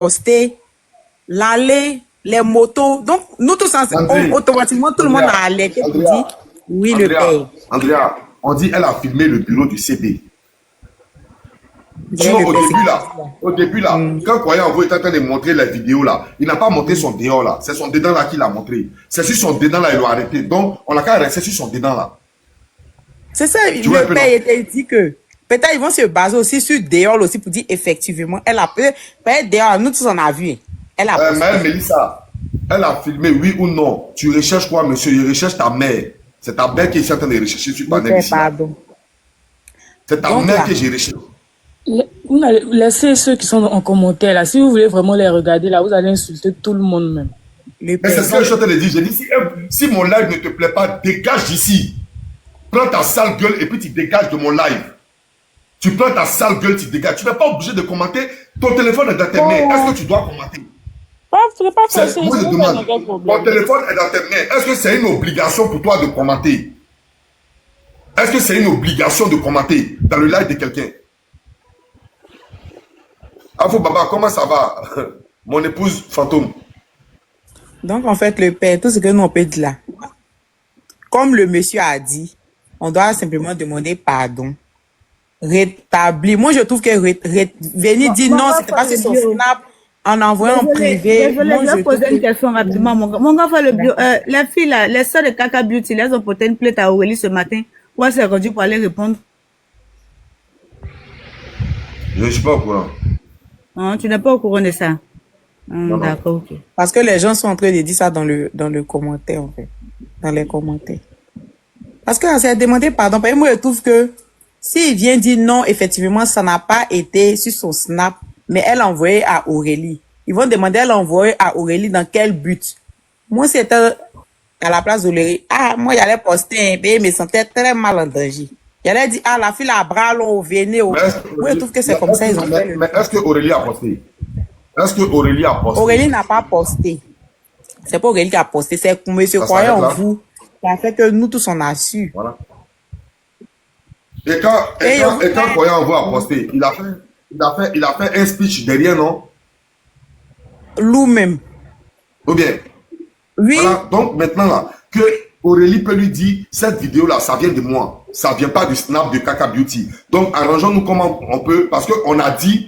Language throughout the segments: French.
posté, l'aller, les motos. Donc, nous tous, automatiquement, tout le monde a alerté pour dire, oui, le père. Andrea, on dit elle a filmé le bureau du CB. Sinon, au début là, quand Kwayamvo est en train de montrer les vidéos là, il n'a pas montré son dehors là, c'est son dedans là qu'il a montré. C'est sur son dedans là, il l'a arrêté. Donc, on a qu'à rester sur son dedans là. C'est ça, le père était dit que peut-être ils vont se baser aussi sur dehors aussi pour dire effectivement, elle a peut-être dehors, nous tous on a vu. Elle a mais Mélissa, elle a filmé, oui ou non? Tu recherches quoi, monsieur? Il recherche ta mère. C'est ta mère qui est en train de rechercher sur panel ici. C'est ta mère que j'ai recherché. Laissez ceux qui sont en commentaire là. Si vous voulez vraiment les regarder là, vous allez insulter tout le monde même. Mais c'est ce que je suis en train de dire. J'ai dit, si mon live ne te plaît pas, dégage d'ici. Prends ta sale gueule et puis tu dégages de mon live. Tu prends ta sale gueule, tu dégages. Tu n'es pas obligé de commenter. Ton téléphone est dans tes mains. Est-ce que tu dois commenter? Moi, je demande. Ton téléphone est dans tes mains. Est-ce que c'est une obligation pour toi de commenter? Est-ce que c'est une obligation de commenter dans le live de quelqu'un? Afo Baba, comment ça va? Mon épouse fantôme. Donc, en fait, le père, tout ce que nous on peut dire là, comme le monsieur a dit, on doit simplement demander pardon. Rétablir. Moi, je trouve que venir dire non, c'était pas sur son snap, en envoyant en privé. Je vais poser une question rapidement, mon gars. Les filles là, les sœurs de Kaka Beauty, elles ont porté une plainte à Aurélie ce matin. Où elle s'est rendue pour aller répondre? Je ne suis pas au courant. Ah, tu n'es pas au courant de ça? D'accord, ok. Parce que les gens sont en train de dire ça dans le commentaire, en fait. Dans les commentaires. Parce qu'on s'est demandé pardon. Parce que moi, je trouve que s'il vient dire non, effectivement, ça n'a pas été sur son snap, mais elle a envoyé à Aurélie. Ils vont demander, elle a envoyé à Aurélie dans quel but? Moi, c'était à la place d'Aurélie. Ah, moi, j'allais poster un bébé, mais sentais très mal en danger. J'allais dire, ah, la fille a bras long, venez. Moi, je trouve que c'est comme ça, ils ont fait. Mais est-ce que Aurélie a posté? Est-ce que Aurélie a posté? Aurélie n'a pas posté. C'est pas Aurélie qui a posté, c'est monsieur croyant en vous. Ça fait que nous tous on a su. Voilà. Et quand Croyant en vous a posté, il a fait un speech derrière, non? Lou même. Ou bien? Oui. Voilà. Donc maintenant là, que Aurélie peut lui dire, cette vidéo là, ça vient de moi. Ça vient pas du snap de Kaka Beauty. Donc arrangeons-nous comment on peut, parce qu'on a dit,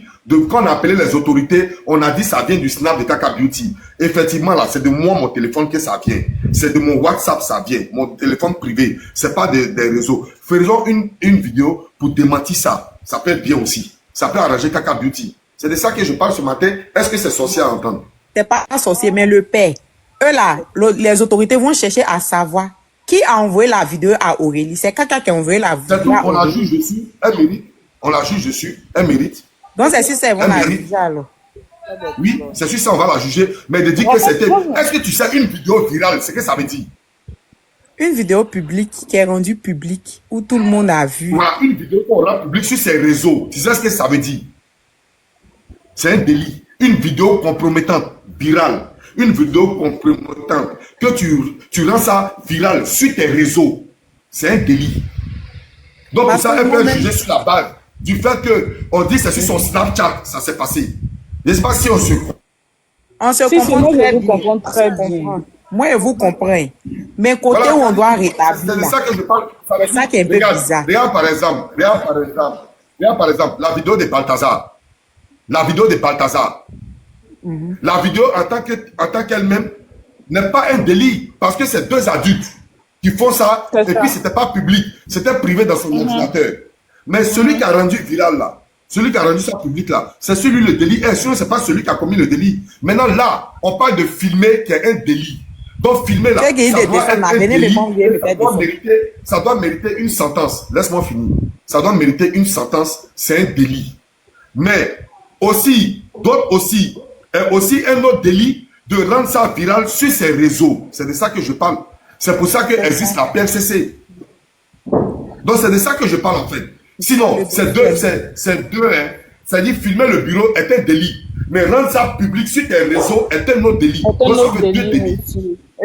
quand on a appelé les autorités, on a dit ça vient du snap de Kaka Beauty. Effectivement, là, c'est de moi, mon téléphone que ça vient. C'est de mon WhatsApp, ça vient. Mon téléphone privé. C'est pas des réseaux. Faisons une vidéo pour démentir ça. Ça peut être bien aussi. Ça peut arranger Kaka Beauty. C'est de ça que je parle ce matin. Est-ce que c'est sorcier à entendre? C'est pas sorcier, mais le père. Eux là, les autorités vont chercher à savoir qui a envoyé la vidéo à Aurélie. C'est Kaka qui a envoyé la vidéo. C'est tout, on la juge dessus. Elle mérite. On la juge dessus. Elle mérite. Donc c'est sûr, c'est la juger alors. Oui, c'est sûr, ça on va la juger. Mais de dire que c'était... Est-ce que tu sais une vidéo virale, c'est que ça veut dire? Une vidéo publique qui est rendue publique, où tout le monde a vu. Voilà, une vidéo qu'on rend publique sur ses réseaux. Tu sais ce que ça veut dire? C'est un délit. Une vidéo compromettante, virale. Une vidéo compromettante. Que tu rends ça virale sur tes réseaux. C'est un délit. Donc pour ça, elle peut juger sur la base du fait qu'on dit que c'est sur son Snapchat, ça s'est passé. N'est-ce pas si on se comprend? On se comprend très bien. Moi, je vous comprends. Mais côté voilà, où on doit rétablir. C'est de ça que je parle. C'est ça qui est un peu bizarre. Regarde par exemple, la vidéo de Balthazar. La vidéo de Balthazar. La vidéo en tant qu'elle-même n'est pas un délit parce que c'est deux adultes qui font ça et puis c'était pas public, c'était privé dans son ordinateur. Mais celui qui a rendu viral là, celui qui a rendu ça public là, c'est celui le délit. Et sinon, c'est pas celui qui a commis le délit. Maintenant là, on parle de filmer qui est un délit. Donc filmer là, ça doit mériter une sentence. Laisse-moi finir. Ça doit mériter une sentence, c'est un délit. Mais aussi, d'autres aussi, est aussi un autre délit de rendre ça viral sur ses réseaux. C'est de ça que je parle. C'est pour ça qu'existe la PRCC. Donc c'est de ça que je parle en fait. Sinon, c'est deux, hein. C'est-à-dire filmer le bureau est un délit. Mais rendre ça public sur tes réseaux est un autre délit. Donc ça fait deux délits.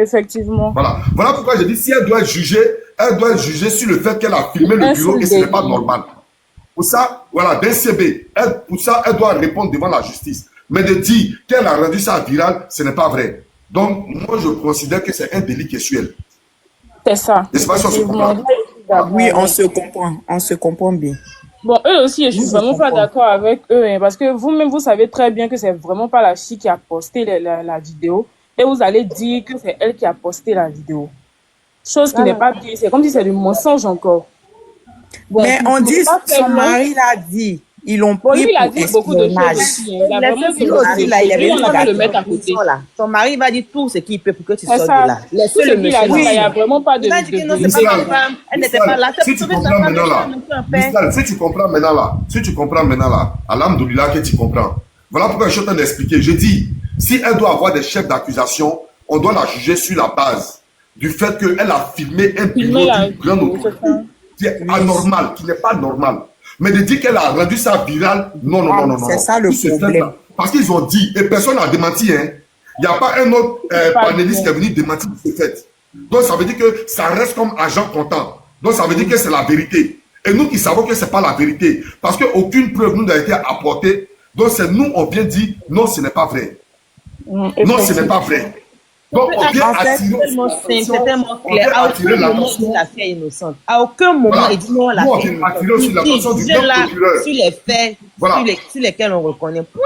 Effectivement. Voilà pourquoi je dis, si elle doit juger, elle doit juger sur le fait qu'elle a filmé le bureau et ce n'est pas normal. Pour ça, voilà, d'un CB, pour ça, elle doit répondre devant la justice. Mais de dire qu'elle a rendu ça viral, ce n'est pas vrai. Donc, moi, je considère que c'est un délit sexuel. C'est ça. N'est-ce pas, ça se Effectivement. comprend? Oui, on se comprend bien. Bon, eux aussi, je suis Oui, je vraiment pas comprends. d'accord avec eux, hein, parce que vous-même, vous savez très bien que c'est vraiment pas la fille qui a posté la vidéo, et vous allez dire que c'est elle qui a posté la vidéo. Chose qui n'est pas bien, c'est comme si c'est du mensonge encore. Bon, Mais on pour dit, pas faire son long, mari l'a dit. Ils l'ont bon, lui, pris il a pour dit beaucoup de choses espionnage. aussi, hein. Il a Les vraiment filles dit Son beaucoup aussi, de là, il choses. y avait Lui, une on a qu'à le fille mettre à en côté. prison, là. Ton mari va dire tout ce qu'il peut pour que tu C'est sortes de ça. là. Tout Laissez ce le qu'il a monsieur dit, là, il n'y a là. vraiment pas Il va dire que non, c'est de pas sa Vissal, femme. Elle n'était pas là. C'est si pour tu sauver comprends sa femme. maintenant Laissez là, le monsieur en paix. Vissal, si tu comprends maintenant là, si tu comprends maintenant là, alhamdoulilah que tu comprends. Voilà pourquoi je suis en train d'expliquer. Je dis, si elle doit avoir des chefs d'accusation, on doit la juger sur la base du fait qu'elle a filmé un filmer bureau la d'une grande vidéo, c'est autorité ça. qui est anormal, qui n'est pas normal. Mais de dire qu'elle a rendu ça viral, non, non, non, non, non. C'est ça le Tout ce problème. fait-là. Parce qu'ils ont dit, et personne n'a démenti, hein. Il n'y a pas un autre Pas panéliste qui bien. est venu démentir ce fait. Donc ça veut dire que ça reste comme agent comptant. Donc ça veut dire que c'est la vérité. Et nous qui savons que ce n'est pas la vérité, parce qu'aucune preuve nous n'a été apportée, donc c'est nous, on vient dire, non, ce n'est pas vrai. Non, ce n'est Effectivement. pas vrai. Donc on vient En fait, attirer C'est tellement simple, c'est tellement on clair. vient À attirer aucun moment, il l'attention. dit la fille est innocente. À aucun moment, Voilà. il dit non, la Nous, on fille est vient innocente. attirer aussi Il l'attention du dit grand là procureur. sur les faits Voilà. sur lesquels on reconnaît. Point.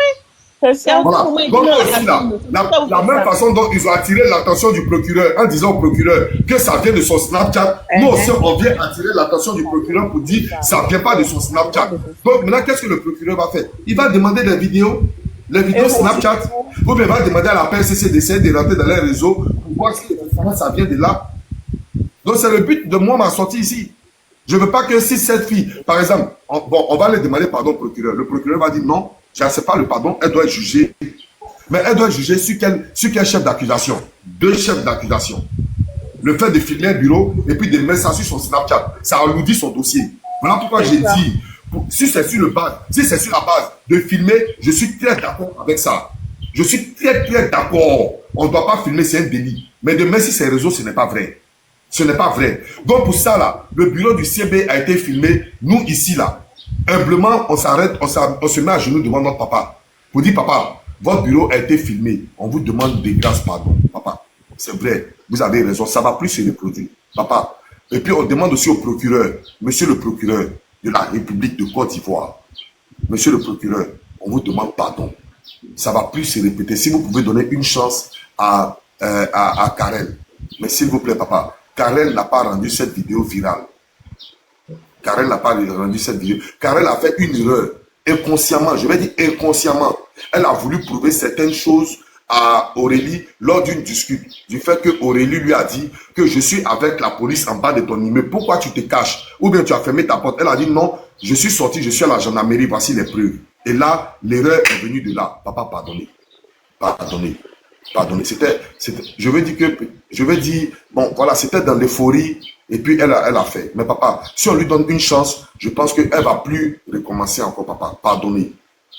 C'est Et à ça. aucun Voilà. moment, il dit Donc non, la aussi fille est là, innocente. la Pourquoi vous même faites ça? façon dont ils ont attiré l'attention du procureur en disant au procureur que ça vient de son Snapchat, nous aussi on vient attirer l'attention du procureur pour dire ça ne vient pas de son Snapchat. Donc maintenant, qu'est-ce que le procureur va faire? Il va demander des vidéos Snapchat, ou bien il va demander à la PSC d'essayer de rentrer dans les réseaux pour voir si ça vient de là. Donc c'est le but de moi, ma sortie ici. Je ne veux pas que si cette fille, par exemple, on va lui demander pardon au procureur. Le procureur va dire non, je n'accepte pas le pardon, elle doit être jugée. Mais elle doit être jugée sur quel chef d'accusation? 2 chefs d'accusation. Le fait de filmer un bureau et puis de mettre ça sur son Snapchat, ça alourdit son dossier. Voilà pourquoi j'ai dit, si c'est sur la base de filmer, je suis très d'accord avec ça. Je suis très d'accord. On ne doit pas filmer, c'est un délit. Mais de mettre sur ces réseaux, ce n'est pas vrai. Ce n'est pas vrai. Donc pour ça, là, le bureau du CB a été filmé. Nous, ici, là, humblement, on s'arrête, on se met à genoux devant notre papa. Pour dire, papa, votre bureau a été filmé. On vous demande de grâce pardon. Papa, c'est vrai, vous avez raison, ça ne va plus se reproduire. Papa. Et puis on demande aussi au procureur, monsieur le procureur de la République de Côte d'Ivoire, monsieur le procureur, on vous demande pardon. Ça ne va plus se répéter. Si vous pouvez donner une chance à Karel. Mais s'il vous plaît, papa, Karel n'a pas rendu cette vidéo virale. Karel n'a pas rendu cette vidéo. Karel a fait une erreur. Inconsciemment, je vais dire inconsciemment. Elle a voulu prouver certaines choses à Aurélie lors d'une discute. Du fait que Aurélie lui a dit que je suis avec la police en bas de ton immeuble. Pourquoi tu te caches? Ou bien tu as fermé ta porte. Elle a dit non, je suis sorti, je suis à la gendarmerie, voici les preuves. Et là, l'erreur est venue de là. Papa, pardonnez. Pardonnez. Pardonnez. Je veux dire, bon, voilà, c'était dans l'euphorie. Et puis, elle a fait. Mais papa, si on lui donne une chance, je pense qu'elle ne va plus recommencer encore, papa. Pardonnez.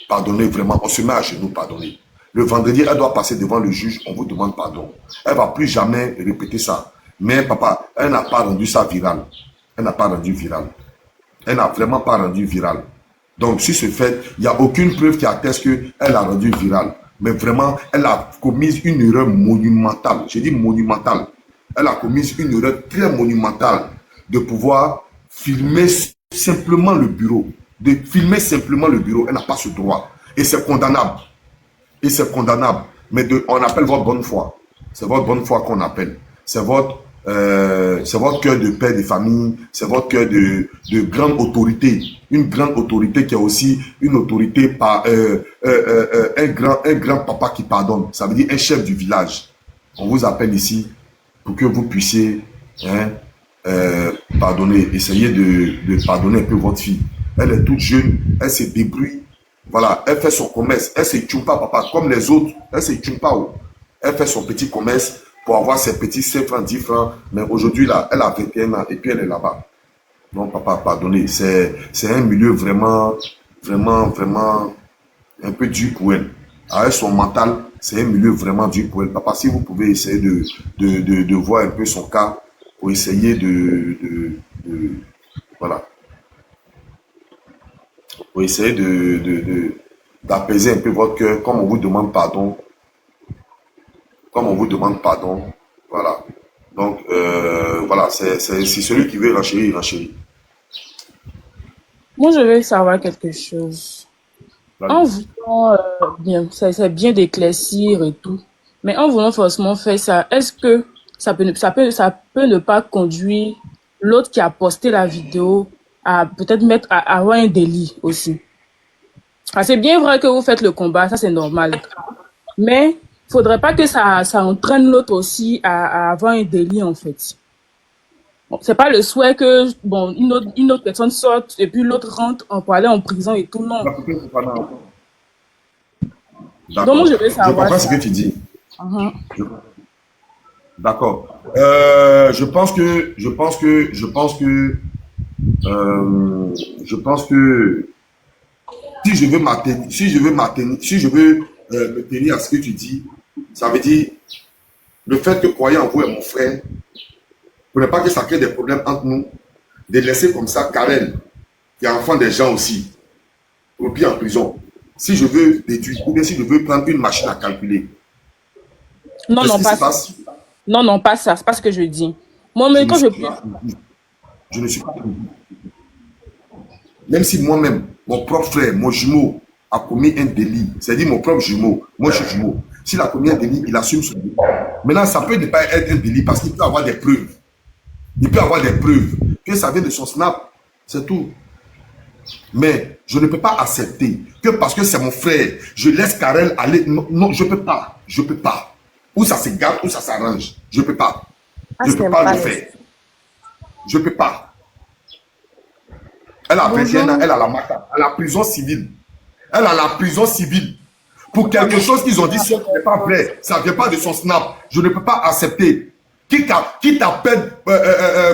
Pardonnez vraiment. On se met à genoux, pardonnez. Le vendredi, elle doit passer devant le juge. On vous demande pardon. Elle ne va plus jamais répéter ça. Mais papa, elle n'a pas rendu ça viral. Elle n'a pas rendu viral. Elle n'a vraiment pas rendu viral. Donc, sur ce fait, il n'y a aucune preuve qui atteste qu'elle a rendu viral. Mais vraiment, elle a commis une erreur monumentale. Je dis monumentale. Elle a commis une erreur très monumentale de pouvoir filmer simplement le bureau. De filmer simplement le bureau. Elle n'a pas ce droit. Et c'est condamnable. Et c'est condamnable. Mais on appelle votre bonne foi. C'est votre bonne foi qu'on appelle. C'est votre cœur de père de famille. C'est votre cœur de grande autorité. Une grande autorité qui est aussi une autorité par un grand papa qui pardonne. Ça veut dire un chef du village. On vous appelle ici pour que vous puissiez pardonner. Essayez de pardonner un peu votre fille. Elle est toute jeune. Elle se débrouille. Voilà, elle fait son commerce. Elle ne se tue pas, papa, comme les autres. Elle ne se tue pas. Elle fait son petit commerce pour avoir ses petits 5 francs, 10 francs. Mais aujourd'hui, là, elle a 21 ans et puis elle est là-bas. Non, papa, pardonnez. C'est un milieu vraiment un peu dur pour elle. Avec son mental, c'est un milieu vraiment dur pour elle. Papa, si vous pouvez essayer de voir un peu son cas pour essayer voilà. Pour essayer d'apaiser un peu votre cœur, comme on vous demande pardon. Comme on vous demande pardon. Voilà. Donc, voilà, c'est celui qui veut renchérir, il renchérit. Moi, je vais savoir quelque chose. En Vas-y. voulant, bien, c'est bien d'éclaircir et tout, mais en voulant forcément faire ça, est-ce que ça peut ne pas conduire l'autre qui a posté la vidéo à peut-être à avoir un délit aussi? Ah, c'est bien vrai que vous faites le combat, ça c'est normal. Mais faudrait pas que ça entraîne l'autre aussi à avoir un délit en fait. Bon, c'est pas le souhait que bon une autre personne sorte et puis l'autre rentre pour aller en prison et tout, non. Donc moi D'accord. je veux Je savoir comprends ce que ça. tu dis. Mhm. Je- D'accord. Je pense que si je veux me tenir à ce que tu dis, ça veut dire le fait que croyant en vous est mon frère, pour ne pas que ça crée des problèmes entre nous, de laisser comme ça Karel, qui est enfant des gens aussi, au pire en prison. Si je veux déduire, ou bien si je veux prendre une machine à calculer, Non, qu'est-ce non, qui pas se ça. passe? Non, non, pas ça. C'est pas ce que je dis. Moi, Je mais ne quand je suis puis. pas, je ne suis pas. Même si moi-même, mon propre frère, mon jumeau, a commis un délit, c'est-à-dire mon propre jumeau, moi je suis jumeau, s'il a commis un délit, il assume son délit. Maintenant, ça peut ne pas être un délit parce qu'il peut avoir des preuves. Il peut avoir des preuves que ça vient de son snap, c'est tout. Mais je ne peux pas accepter que parce que c'est mon frère, je laisse Karel aller. Non, non, je ne peux pas. Je ne peux pas. Ou ça se gâte, ou ça s'arrange. Je ne peux pas. Ah, Je ne c'est peux pas le pas. faire. Je ne peux pas. Elle a 21 ans, Bonjour. elle a la maca, elle a la prison civile. Elle a la prison civile. Pour quelque chose qu'ils ont dit, ce n'est pas vrai. Ça ne vient pas de son snap. Je ne peux pas accepter. Qui t'appelle,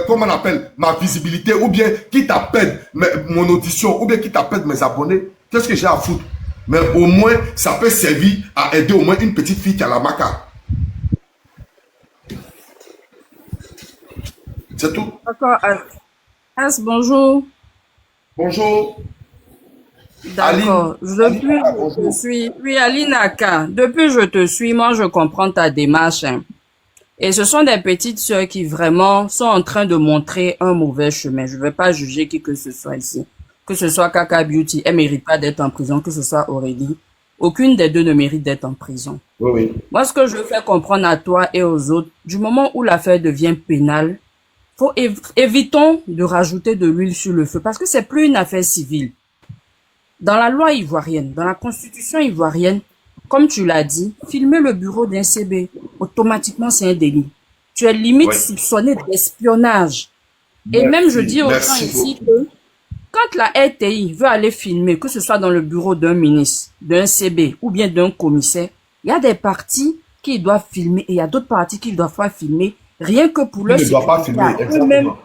comment on appelle, ma visibilité, ou bien qui t'appelle mon audition, ou bien qui t'appelle mes abonnés. Qu'est-ce que j'ai à foutre? Mais au moins, ça peut servir à aider au moins une petite fille qui a la maca. C'est tout. D'accord. Bonjour. Bonjour. D'accord. Aline, Depuis, ah, je te bonjour. suis. Oui, Aline Aka. Depuis, je te suis. Moi, je comprends ta démarche, hein. Et ce sont des petites sœurs qui vraiment sont en train de montrer un mauvais chemin. Je ne vais pas juger qui que ce soit ici. Que ce soit Kaka Beauty, elle mérite pas d'être en prison. Que ce soit Aurélie. Aucune des deux ne mérite d'être en prison. Oui, oui. Moi, ce que je fais comprendre à toi et aux autres, du moment où l'affaire devient pénale, évitons de rajouter de l'huile sur le feu parce que c'est plus une affaire civile. Dans la loi ivoirienne, dans la constitution ivoirienne, comme tu l'as dit, filmer le bureau d'un CB, automatiquement c'est un délit. Tu es limite Oui. soupçonné d'espionnage. Et même je dis aux gens Merci ici beaucoup. que quand la RTI veut aller filmer, que ce soit dans le bureau d'un ministre, d'un CB ou bien d'un commissaire, il y a des parties qui doivent filmer et il y a d'autres parties qui ne doivent pas filmer, rien que pour Il leur ne doit pas sécurité filmer, à eux-mêmes, exactement.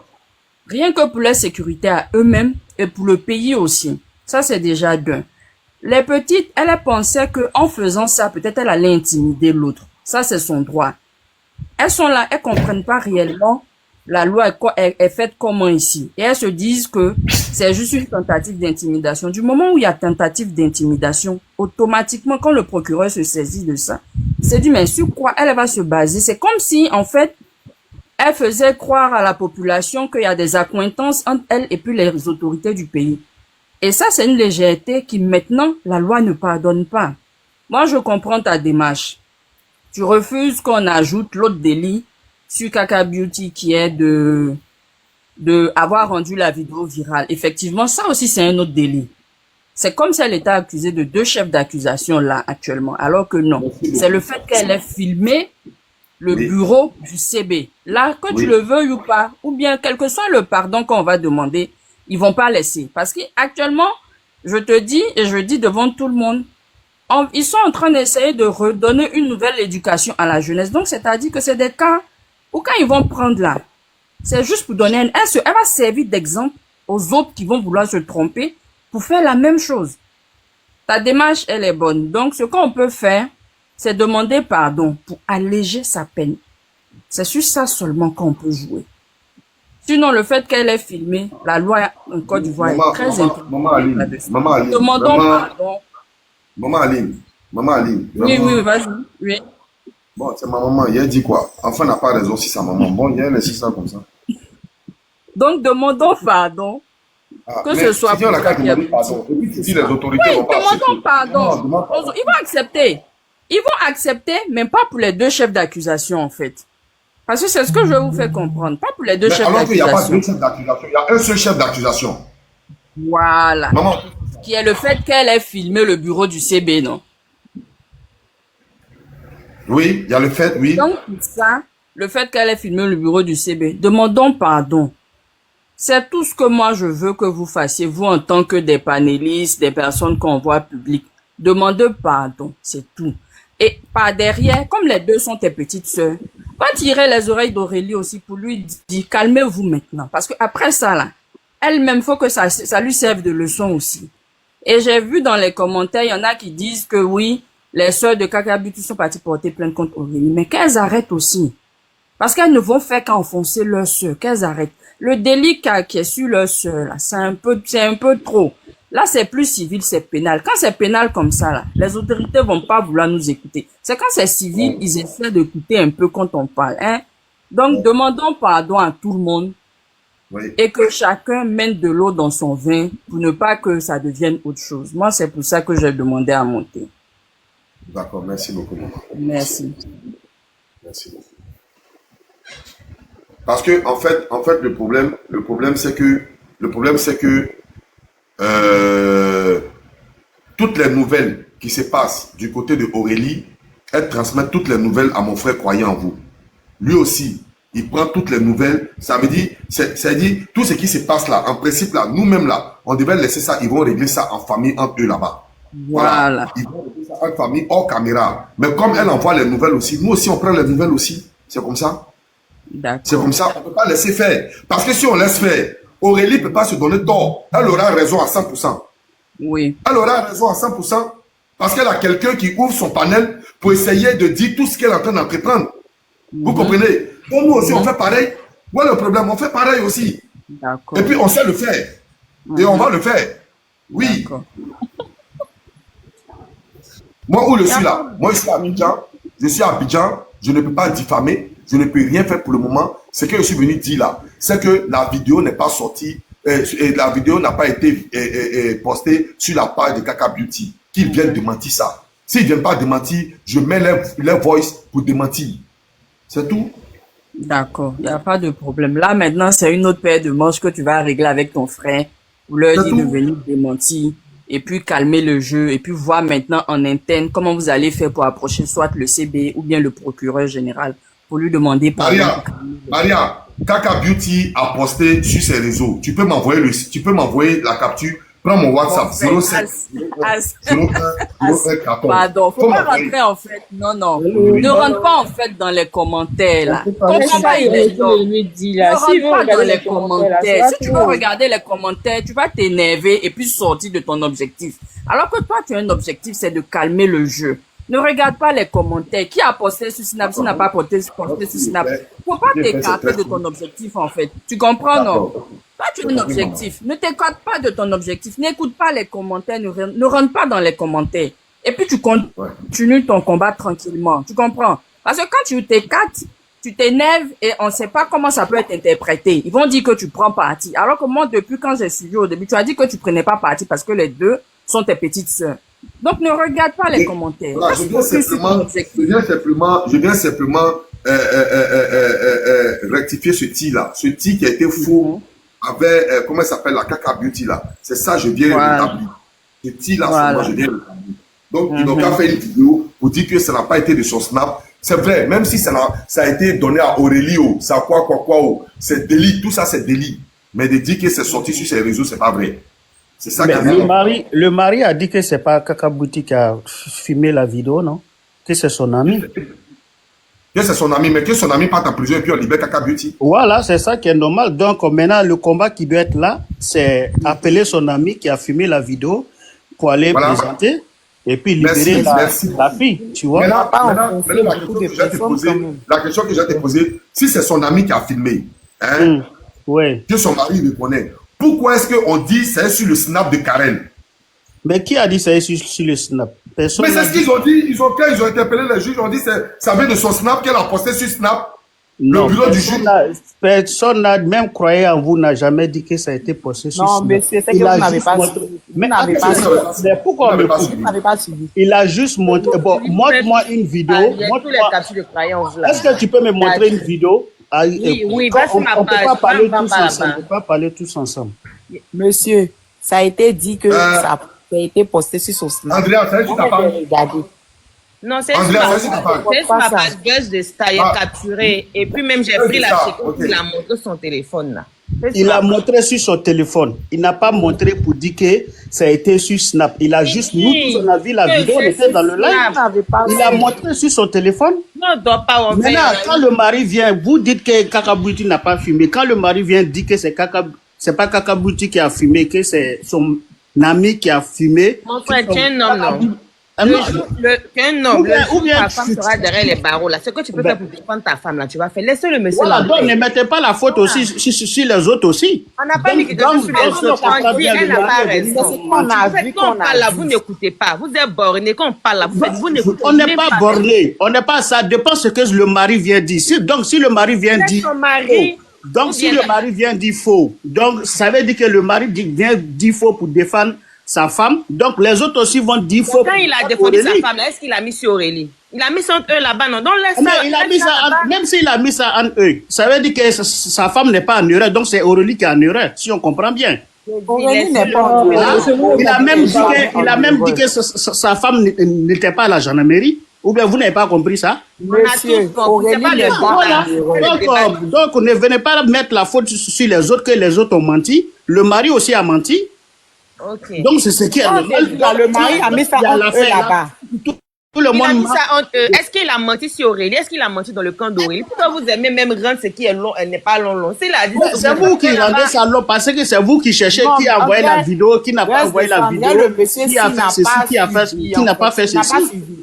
rien que pour leur sécurité à eux-mêmes et pour le pays aussi. Ça, c'est déjà d'un. Les petites, elles pensaient que en faisant ça, peut-être elle allait intimider l'autre. Ça, c'est son droit. Elles sont là, elles comprennent pas réellement la loi est faite comment ici. Et elles se disent que c'est juste une tentative d'intimidation. Du moment où il y a tentative d'intimidation, automatiquement, quand le procureur se saisit de ça, c'est dit, mais sur quoi elle va se baser? C'est comme si, en fait, elle faisait croire à la population qu'il y a des accointances entre elle et puis les autorités du pays. Et ça, c'est une légèreté qui, maintenant, la loi ne pardonne pas. Moi, je comprends ta démarche. Tu refuses qu'on ajoute l'autre délit sur Kaka Beauty qui est de avoir rendu la vidéo virale. Effectivement, ça aussi, c'est un autre délit. C'est comme si elle était accusée de 2 chefs d'accusation là, actuellement. Alors que non. Merci C'est le beaucoup. fait qu'elle ait filmé le Oui. bureau du CB. Là, que tu Oui. le veuilles ou pas, ou bien quel que soit le pardon qu'on va demander, ils vont pas laisser. Parce qu'actuellement, je te dis et je dis devant tout le monde, ils sont en train d'essayer de redonner une nouvelle éducation à la jeunesse. Donc, c'est-à-dire que c'est des cas où quand ils vont prendre là, c'est juste pour donner elle va servir d'exemple aux autres qui vont vouloir se tromper pour faire la même chose. Ta démarche, elle est bonne. Donc, ce qu'on peut faire, c'est demander pardon pour alléger sa peine. C'est sur ça seulement qu'on peut jouer. Sinon, le fait qu'elle ait filmé, la loi en Côte d'Ivoire est très Maman importante Ali, là-dessus. Maman Ali, Demandons vraiment, pardon Maman Aline. Maman Aline. Oui, Vraiment. oui, vas-y. Oui. Bon, c'est ma maman. Il a dit quoi? Enfant n'a pas raison si sa maman. Bon, il a laissé ça comme ça. Donc, demandons pardon, Ah, que mais ce soit tu dis on pour n'a qu'à Kaka demander Beauty. pardon. Et puis tu dis les autorités Oui, vont pas demandons accepter. Non, pardon. demande pardon. Ils vont accepter. Ils vont accepter, mais pas pour les deux chefs d'accusation, en fait. Parce que c'est ce que je vais vous faire comprendre. Pas pour les deux Mais chefs alors qu'il n'y a pas d'accusation. deux chefs d'accusation, il y a un seul chef d'accusation. Voilà. Maman, Qui est le fait qu'elle ait filmé le bureau du CB, non? oui, il y a le fait, oui. Donc, pour ça, le fait qu'elle ait filmé le bureau du CB, demandons pardon. C'est tout ce que moi je veux que vous fassiez, vous en tant que des panélistes, des personnes qu'on voit publiques. Demandez pardon, c'est tout. Et par derrière, comme les deux sont tes petites sœurs, va tirer les oreilles d'Aurélie aussi pour lui dire, calmez-vous maintenant. Parce que après ça, là, elle-même, faut que ça lui serve de leçon aussi. Et j'ai vu dans les commentaires, il y en a qui disent que oui, les sœurs de Kaka Beauty sont parties porter plainte contre Aurélie. Mais qu'elles arrêtent aussi. Parce qu'elles ne vont faire qu'enfoncer leur sœur, qu'elles arrêtent. Le délit qui est sur leur sœur, là, c'est un peu trop. Là, c'est plus civil, c'est pénal. Quand c'est pénal comme ça, là, les autorités vont pas vouloir nous écouter. C'est quand c'est civil, ils essaient d'écouter un peu quand on parle, hein. Donc, demandons pardon à tout le monde Oui. et que chacun mène de l'eau dans son vin pour ne pas que ça devienne autre chose. Moi, c'est pour ça que j'ai demandé à monter. D'accord, merci beaucoup, maman. Merci. Merci beaucoup. Parce que, en fait, le problème, c'est que, toutes les nouvelles qui se passent du côté de Aurélie, elle transmet toutes les nouvelles à mon frère croyant en vous. Lui aussi, il prend toutes les nouvelles. Ça veut dire, tout ce qui se passe là, en principe là, nous-mêmes là, on devait laisser ça, ils vont régler ça en famille entre eux là-bas. Voilà. Ils vont régler ça en famille, hors caméra. Mais comme elle envoie les nouvelles aussi, nous aussi on prend les nouvelles aussi. C'est comme ça. C'est D'accord. comme ça, on ne peut pas laisser faire. Parce que si on laisse faire, Aurélie ne peut pas se donner tort. Elle aura raison à 100%. Oui. Elle aura raison à 100% parce qu'elle a quelqu'un qui ouvre son panel pour essayer de dire tout ce qu'elle est en train d'entreprendre. Vous comprenez? Donc nous aussi, on fait pareil. Voilà le problème, on fait pareil aussi. D'accord. Et puis, on sait le faire. Et on va le faire. Oui. D'accord. Moi, où je suis là? Moi, je suis à Abidjan. Je suis à Abidjan. Je ne peux pas diffamer. Je ne peux rien faire pour le moment. Ce que je suis venu dire là, c'est que la vidéo n'est pas sortie. Et la vidéo n'a pas été postée sur la page de Kaka Beauty. Qu'ils viennent démentir ça. S'ils ne viennent pas démentir, je mets leur voice pour démentir. C'est tout. D'accord, il n'y a pas de problème. Là, maintenant, c'est une autre paire de manches que tu vas régler avec ton frère pour leur C'est dire de tout. venir démentir et puis calmer le jeu et puis voir maintenant en interne comment vous allez faire pour approcher soit le CB ou bien le procureur général pour lui demander pardon. Maria, Kaka Beauty a posté sur ses réseaux. Tu peux m'envoyer la capture. Prends mon WhatsApp 07 01 14. Pardon, faut Faut pas m'envoyer. rentrer en fait. Non, non. Oui. Ne rentre pas en fait dans les commentaires là. Ton C'est ça, combat, il est il long. lui dit Ne là. S'il veut rentre pas dans regarder les les commentaires là, commentaires. Si c'est tu pas veux trop. regarder les commentaires, tu vas t'énerver et puis sortir de ton objectif. Alors que toi, tu as un objectif, c'est de calmer le jeu. Ne regarde pas les commentaires. Qui a posté sur Snap, qui n'a pas posté sur Snap. Faut pas t'écarter de ton objectif en fait. Tu comprends, non? D'accord. Toi, tu as un objectif. Ne t'écarte pas de ton objectif. N'écoute pas les commentaires. Ne rentre pas dans les commentaires. Et puis, tu continues ton combat tranquillement. Tu comprends? Parce que quand tu t'écartes, tu t'énerves et on ne sait pas comment ça peut être interprété. Ils vont dire que tu prends parti. Alors que moi, depuis quand j'ai suivi au début, tu as dit que tu prenais pas parti parce que les deux sont tes petites sœurs. Donc, ne regarde pas les commentaires. Voilà, Reste focus sur ton objectif. je viens simplement rectifier ce tir-là. Ce tir qui a été faux avec, comment ça s'appelle, la Kaka Beauty là. C'est ça, je viens Voilà. rétablir. Ce tir-là, Voilà. c'est moi, je viens rétablir. Donc, ils n'ont qu'à faire une vidéo pour dire que ça n'a pas été de son snap. C'est vrai, même si ça a été donné à Aurélie, ça quoi, c'est délit, tout ça c'est délit. Mais de dire que c'est sorti sur ses réseaux, c'est pas vrai. C'est ça qui Mais le mari a dit que c'est pas Kaka Beauty qui a filmé la vidéo, non? Que c'est son ami. Que c'est son ami, mais que son ami parte en prison et puis on libère Kaka Beauty. Voilà, c'est ça qui est normal. Donc maintenant, le combat qui doit être là, c'est appeler son ami qui a filmé la vidéo pour aller présenter et puis libérer la fille, tu vois. Maintenant, la question que je vais te poser, si c'est son ami qui a filmé, hein, que son mari reconnaît, pourquoi est-ce qu'on dit c'est sur le snap de Karen? Mais qui a dit c'est sur le snap? Personne Mais c'est n'a ce dit. qu'ils ont dit. Quand ils ont interpellé les juges, ils ont dit ça vient de son Snap qu'elle a posté sur Snap. Non, Le bureau du juge. personne n'a même croyé en vous, n'a jamais dit que ça a été posté sur Non, Snap. monsieur, c'est que Il a vous n'avez juste pas montré- suivi. Mais Vous n'avez attends, pas suivi. mais pourquoi on me coupe? Vous n'avez pas suivi. Il a juste montré. Bon, montre-moi une vidéo. Il y a tous les Montre-moi. captures de croyance là. Est-ce que tu peux me montrer une vidéo? Oui, Quand va sur ma on ne peut page, pas parler va tous par ensemble. là-bas. On peut pas parler tous ensemble. Monsieur, ça a été dit que ça a été posté sur son Snap. Andrea, ça y est, tu t'as pas. Regardez. Non, c'est Andrea, sur ma ça, c'est ta page. c'est sur ma Pas ça. page Buzz de Star, il Ah. a capturé. Et puis même, j'ai C'est pris la ça, séquence, ok. il a montré son téléphone là. C'est Il ça. a montré sur son téléphone. Il n'a pas montré pour dire que ça a été sur Snap. Il a juste, nous tous, on a vu la Que vidéo, on c'est était dans le sur live. Snap. Vous n'avez pas Il a suivi. montré sur son téléphone. Non, on doit pas en Maintenant, faire. quand le mari vient, vous dites que Kakabouti n'a pas filmé. Quand le mari vient dire que c'est pas Kakabouti qui a filmé, que c'est son ami qui a filmé. Mon frère, tu es un homme, non? Ah Le non, jour, qu'un homme, Ou bien- le jour ou bien où ta femme tu- sera derrière les barreaux là, ce que tu peux Ben- faire pour défendre ta femme là, tu vas faire. Laissez le monsieur Voilà, là. donc ne mettez pas la faute aussi sur les autres aussi. On n'a pas Donc- mis que donc- sur les donc, autres. on comprend On dit, bien elle le n'a pas mari. raison. C'est ce qu'on a En fait, vu, quand on qu'on a parle là, dit. vous n'écoutez pas. Vous êtes borné. Quand on parle là, vous n'écoutez On n'est pas borné, on n'est pas, ça dépend ce que le mari vient dire. Donc si le mari vient C'est dire son mari. faux, donc Ou si bien- le mari vient dire faux, donc ça veut dire que le mari vient dire faux pour défendre sa femme, donc les autres aussi vont dire faux. Quand il a pour défendu sa Aurélie. femme là, est-ce qu'il a mis sur Aurélie? Il a mis sur eux là-bas, non? Donc laisse Mais ça. il a laisse mis ça, là-bas. même s'il a mis ça en eux, ça veut dire que sa femme n'est pas en erreur, donc c'est Aurélie qui est en erreur, si on comprend bien. Aurélie n'est pas en Là, erreur. il a même dit que sa femme n'était pas à la gendarmerie, ou bien vous n'avez pas compris ça? Monsieur, tous compris. Aurélie C'est pas n'est le pas débat. en erreur. Donc, ne venez pas mettre la faute sur les autres, que les autres ont menti. Le mari aussi a menti. Ok. Donc, c'est ce qui est normal. Le mari a mis ça Il y a entre eux l'affaire là-bas. Tout le Il a mis monde. ça entre eux. Est-ce qu'il a menti sur Aurélie? Est-ce qu'il a menti dans le camp d'Aurélie? Pourquoi vous aimez même rendre ce qui est long, elle n'est pas long. S'il a dit C'est vous qui rendez ça long parce que c'est vous qui cherchez Non, qui a envoyé en la fait, vidéo, qui n'a pas reste envoyé de la ça. vidéo, Il y a le monsieur qui a qui fait n'a ceci, pas qui n'a pas fait qui n'a ceci. pas suivi.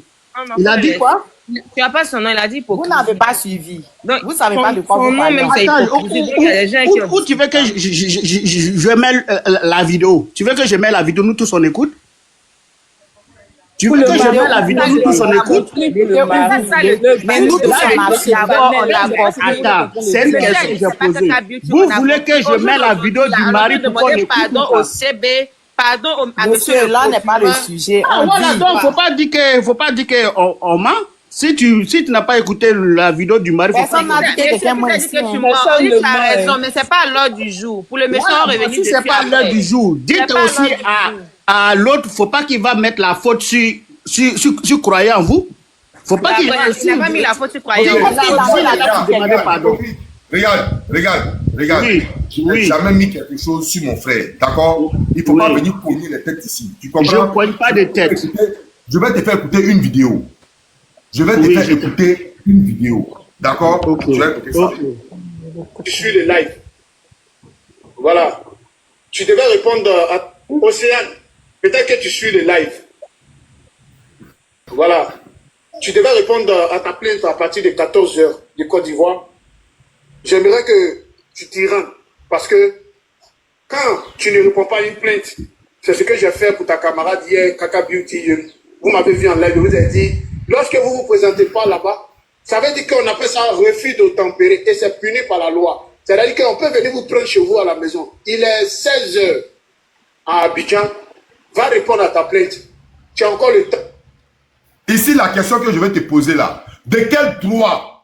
Il a dit quoi? Tu n'as pas son nom, il a dit Vous hypocrisie. n'avez pas suivi. Donc, Vous ne savez pas de quoi son vous nom parlez. même, c'est Attends, hypocrisie. Il y a des gens qui ont où tu veux que je mêle la vidéo? Tu veux que je mette la vidéo, nous tous on écoute? Tu veux que je mette la vidéo, nous tous on écoute? Mais nous tous, on a su d'abord, on a compris. Attends, c'est une question que j'ai posée. Vous voulez que je mette la vidéo du mari pour qu'on écoute pardon ou au pas? CB, pardon à Monsieur, là n'est pas le sujet. Ah, On voilà, dit donc faut pas dire qu'on ment. Si tu n'as pas écouté la vidéo du mari, faut pas Personne n'a dit que quelqu'un m'a dit ici. que tu hein. mens. Oui, tu as raison, mais c'est pas à l'heure du jour. Pour le méchant Voilà, revenir si c'est dessus pas l'heure après. du jour, dites C'est pas aussi l'heure du jour. à l'autre, faut pas qu'il va mettre la faute sur croyant en vous. Faut pas qu'il va Il n'a pas mis la faute sur croyant. Ok, Parce qu'il a mis la faute sur Demandez pardon. Regarde. Oui, Je n'ai oui. jamais mis quelque chose sur mon frère. D'accord? Il ne faut pas Oui. venir cogner les têtes ici. Tu Je comprends? ne poigne pas de tête. Je vais te faire écouter une vidéo. Je vais te Oui, faire je- écouter une vidéo. D'accord? Ok, Je vais écouter ça. ok. Tu suis le live. Voilà. Tu devais répondre à Océane. Peut-être que tu suis le live. Voilà. Tu devais répondre à ta plainte à partir de 14h de Côte d'Ivoire. J'aimerais que tu t'y rendes. Parce que quand tu ne réponds pas à une plainte, c'est ce que j'ai fait pour ta camarade hier, Kaka Beauty. Vous m'avez vu en live, je vous ai dit, lorsque vous ne vous présentez pas là-bas, ça veut dire qu'on appelle ça un refus de tempérer et c'est puni par la loi. C'est-à-dire qu'on peut venir vous prendre chez vous à la maison. Il est 16h à Abidjan. Va répondre à ta plainte. Tu as encore le temps. Ici, la question que je vais te poser là, de quel droit,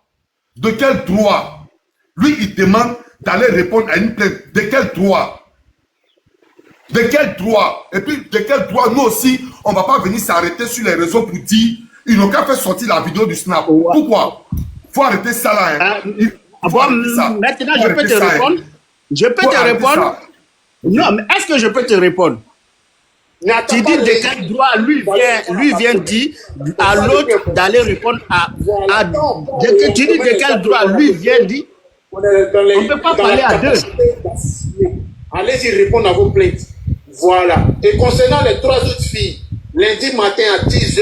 lui, il demande d'aller répondre à une plainte. De quel droit? Et puis, de quel droit, nous aussi, on ne va pas venir s'arrêter sur les réseaux pour dire, ils n'ont qu'à faire sortir la vidéo du Snap. Pourquoi? Il faut arrêter ça là. Hein. Il faut Bon, arrêter ça. maintenant, Faut je peux arrêter te ça, hein. répondre. Je peux Faut te arrêter répondre. ça. Non, mais est-ce que je peux te répondre? N'attends Tu pas dis de les- quel droit lui vient dire à l'autre d'aller répondre tu dis de quel droit lui vient dire. On ne peut pas parler à deux. Allez-y répondre à vos plaintes. Voilà. Et concernant les 3 autres filles, lundi matin à 10h,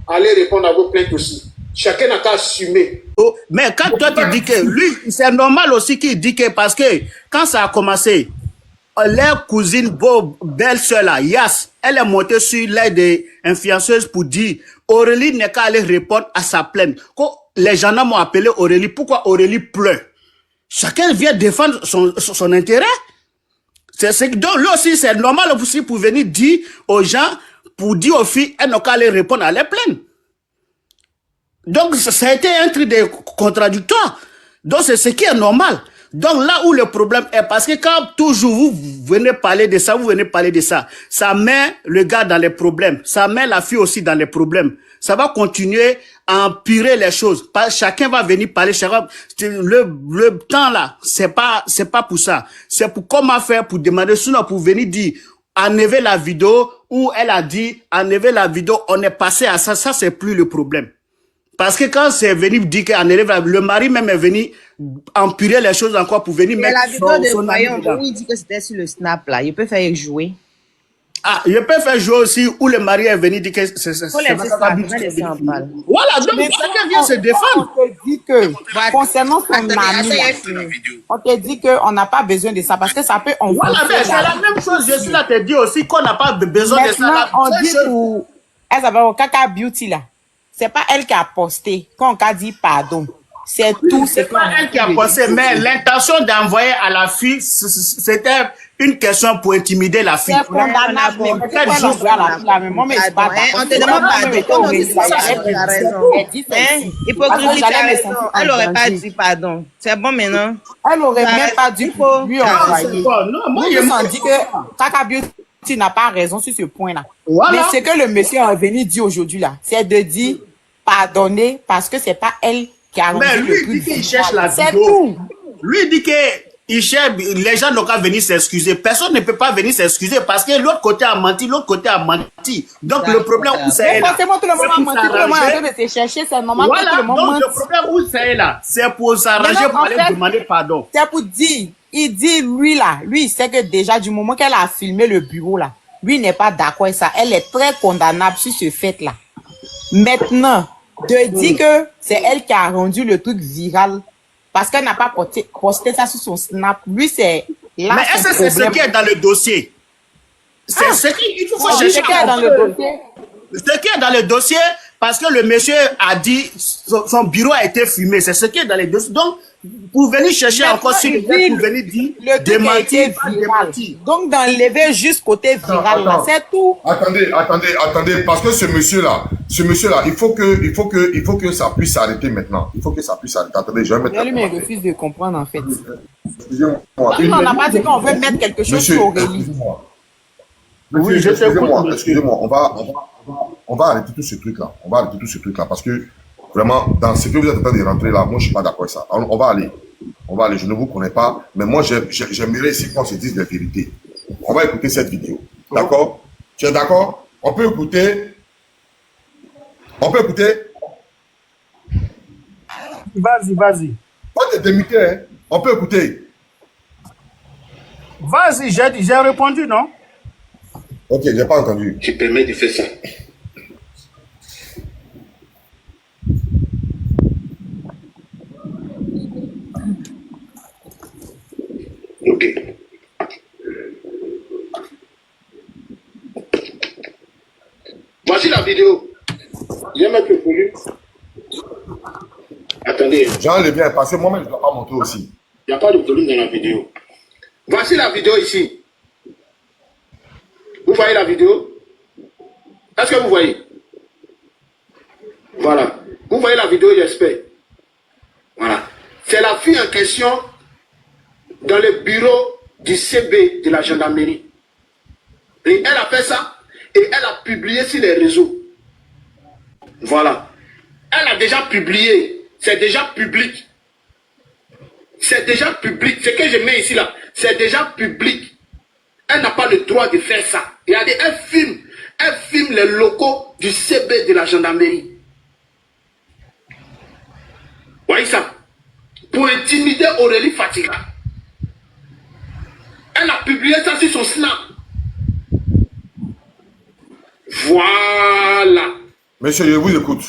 allez répondre à vos plaintes aussi. Chacun n'a qu'à assumer. Oh, mais quand toi tu dis que lui, c'est normal aussi qu'il dit que parce que quand ça a commencé, leur cousine, belle-sœur là, Yas, elle est montée sur l'aide des influenceuses pour dire Aurélie n'est qu'à aller répondre à sa plainte. Quand les gendarmes m'ont appelé Aurélie, pourquoi Aurélie pleure? Chacun vient défendre son intérêt. Donc là aussi, c'est normal aussi pour venir dire aux gens, pour dire aux filles, elles n'ont qu'à aller répondre à leurs plaintes. Donc ça a été un truc de contradictoire. Donc c'est ce qui est normal. Donc là où le problème est, parce que quand toujours vous venez parler de ça, ça met le gars dans les problèmes, ça met la fille aussi dans les problèmes. Ça va continuer à empirer les choses. Chacun va venir parler, le temps là, c'est pas pour ça. C'est pour comment faire, pour demander, sinon pour venir dire, enlever la vidéo, où elle a dit, enlever la vidéo, on est passé à ça, c'est plus le problème. Parce que quand c'est venu dire qu'en élève, le mari même est venu empirer les choses encore pour venir mettre la vidéo de son Voyons, ami dedans. où il dit que c'était sur le snap là, il peut faire jouer. Ah, je peux faire jouer aussi où le mari est venu dire que c'est Faut laisser ça, on va laisser en parler. Voilà, donc chacun vient se défendre. On te dit que, concernant son ami, on te dit qu'on n'a pas besoin de ça parce que ça peut envoyer. Voilà, mais c'est la même chose. Je suis là te dire aussi qu'on n'a pas besoin de ça. Maintenant, on dit pour, elle s'appelle Kaka Beauty là. C'est pas elle qui a posté. Quand on a dit pardon, c'est tout. C'est pas elle qui a posté, mais l'intention d'envoyer à la fille, c'était une question pour intimider la fille. C'est condamnable. On te demande pardon. Tu as raison. Hypocrisie, tu as raison. Elle n'aurait pas dit pardon. C'est bon maintenant. Elle n'aurait même pas dû lui envoyer. Moi, je me dis que Kaka Beauty n'a pas raison sur ce point-là. Voilà. Mais ce que le monsieur est venu dire aujourd'hui là, c'est de dire pardonner parce que c'est pas elle qui a rendu le lui plus. dit qu'il cherche la C'est vidéo. tout. Lui dit que il cherche, les gens n'ont qu'à venir s'excuser. Personne ne peut pas venir s'excuser parce que l'autre côté a menti, l'autre côté a menti. Donc le problème où c'est là. Forcément, tout le monde a menti, tout le monde a envie de se chercher, c'est normal que tout Voilà, le monde donc mente. le problème où c'est là, c'est pour s'arranger, Maintenant, pour en aller fait, demander pardon. C'est pour dire, il dit lui là, lui il sait que déjà du moment qu'elle a filmé le bureau là, lui n'est pas d'accord avec ça. Elle est très condamnable sur ce fait là. Maintenant, de dire que c'est elle qui a rendu le truc viral parce qu'elle n'a pas posté ça sur son snap. Lui c'est là. Mais est-ce que c'est ce qui est dans le dossier? C'est ce qu'il faut Ce chercher. qui est dans le dossier. Ce qui est dans le dossier, parce que le monsieur a dit son bureau a été filmé. C'est ce qui est dans le dossier. Donc, pour venir chercher Maintenant, encore sur le il net, dit pour venir dire le truc a été viral. Donc d'enlever juste côté viral là, c'est tout. Attendez, parce que ce monsieur-là, il faut que ça puisse s'arrêter maintenant. Il faut que ça puisse s'arrêter. Attendez, je vais mettre. Lui, mais il refuse de comprendre en fait. Excusez-moi. On n'a pas dit qu'on veut mettre quelque chose sur Aurélie. Oui, excusez-moi. On va arrêter tout ce truc-là. Parce que vraiment, dans ce que vous êtes en train de rentrer là, moi, je suis pas d'accord avec ça. On va aller. Je ne vous connais pas. Mais moi, j'aimerais ici qu'on se dise la vérité. On va écouter cette vidéo. D'accord? Tu es d'accord? On peut écouter. Vas-y. Pas de démuter, hein. On peut écouter. Vas-y, j'ai répondu, non? Ok, j'ai pas entendu. Tu permets de faire ça. Ok. Voici la vidéo. Je vais mettre le volume. Attendez. J'enlève bien parce que moi-même, je ne dois pas montrer aussi. Il n'y a pas de volume dans la vidéo. Voici la vidéo ici. Vous voyez la vidéo? Est-ce que vous voyez? Voilà. Vous voyez la vidéo, j'espère. Voilà. C'est la fille en question dans le bureau du CB de la gendarmerie. Et elle a fait ça et elle a publié sur les réseaux. Voilà. Elle a déjà publié. C'est déjà public. C'est déjà public. Ce que je mets ici là, c'est déjà public. Elle n'a pas le droit de faire ça. Regardez, elle filme les locaux du CB de la gendarmerie. Voyez ça? Pour intimider Aurélie Fatiga. Elle a publié ça sur son snap. Voilà. Monsieur, je vous écoute.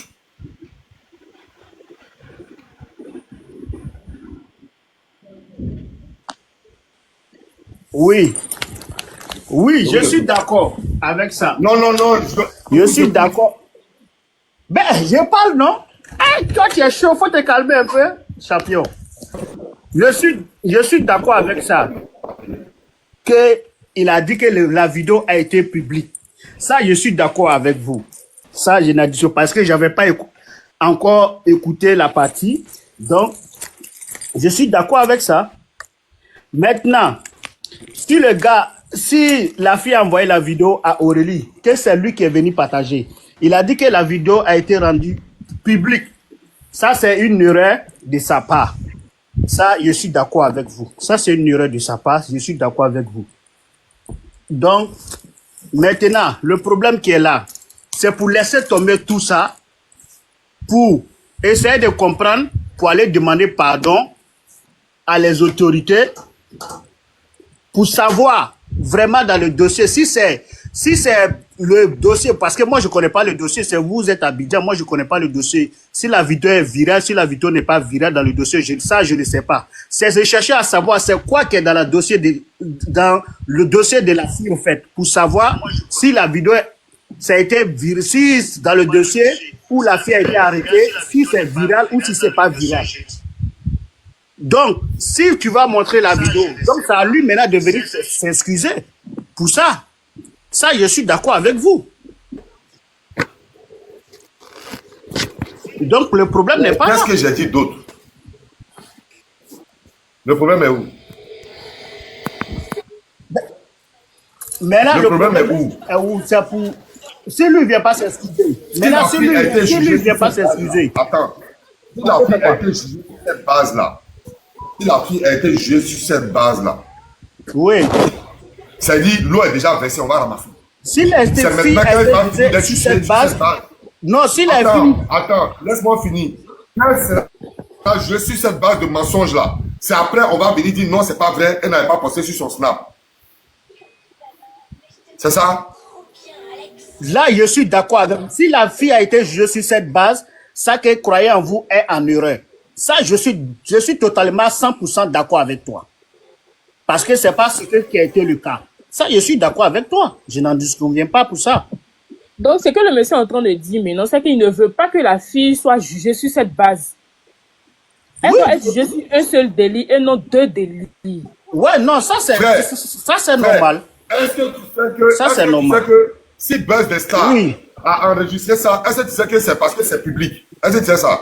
Oui. Oui, je suis d'accord avec ça. Non, non, non. Je suis d'accord. Ben, je parle, non? Hey, toi, tu es chaud, faut te calmer un peu, champion. Je suis d'accord avec ça. Il a dit que la vidéo a été publique. Ça, je suis d'accord avec vous. Ça, je n'ai dit pas parce que je n'avais pas encore écouté la partie. Donc, je suis d'accord avec ça. Maintenant, si la fille a envoyé la vidéo à Aurélie, que c'est lui qui est venu partager, il a dit que la vidéo a été rendue publique. Ça, c'est une erreur de sa part. Ça, je suis d'accord avec vous. Ça, c'est une erreur de sa part. Je suis d'accord avec vous. Donc, maintenant, le problème qui est là, c'est pour laisser tomber tout ça, pour essayer de comprendre, pour aller demander pardon à les autorités, pour savoir vraiment dans le dossier, si c'est le dossier, parce que moi je ne connais pas le dossier, c'est vous êtes à Abidjan, moi je ne connais pas le dossier. Si la vidéo est virale, si la vidéo n'est pas virale dans le dossier, ça je ne sais pas. C'est de chercher à savoir c'est quoi qui est dans, dans le dossier de la fille en fait, pour savoir si la vidéo ça a été viré, si dans le dossier où la fille a été arrêtée, si c'est viral ou si c'est pas viral. Donc, si tu vas montrer la vidéo, donc c'est à lui maintenant de venir s'excuser pour ça. Ça, je suis d'accord avec vous. Donc, le problème n'est pas là. Qu'est-ce que j'ai dit d'autre? Le problème est où? Maintenant, le problème est où? C'est pour... Si lui ne vient pas s'excuser. Maintenant, si lui ne vient pas s'excuser. Attends. Si la fille a été jugée sur cette base-là, si la fille a été jugée sur cette base-là, oui. Ça dit, l'eau est déjà versée, on va ramasser. Si la fille a été jugée sur cette base, non, si la fille... Attends, laisse-moi finir. Quand je suis cette base de mensonges-là, c'est après, on va venir dire non, c'est pas vrai, elle n'avait pas posté sur son Snap. C'est ça? Là, je suis d'accord avec vous. Si la fille a été jugée sur cette base, ça qu'elle croyait en vous est en erreur. Ça, je suis totalement 100% d'accord avec toi. Parce que c'est pas ce qui a été le cas. Ça, je suis d'accord avec toi. Je n'en disconviens pas pour ça. Donc, ce que le monsieur est en train de dire maintenant, c'est qu'il ne veut pas que la fille soit jugée sur cette base. Elle doit être jugée sur un seul délit et non deux délits. Ouais, non, ça c'est normal. Est-ce que tu sais que, ça, c'est normal. Tu sais que si Buzz des Stars a enregistré ça, est-ce que tu sais que c'est parce que c'est public? Est-ce que tu sais ça?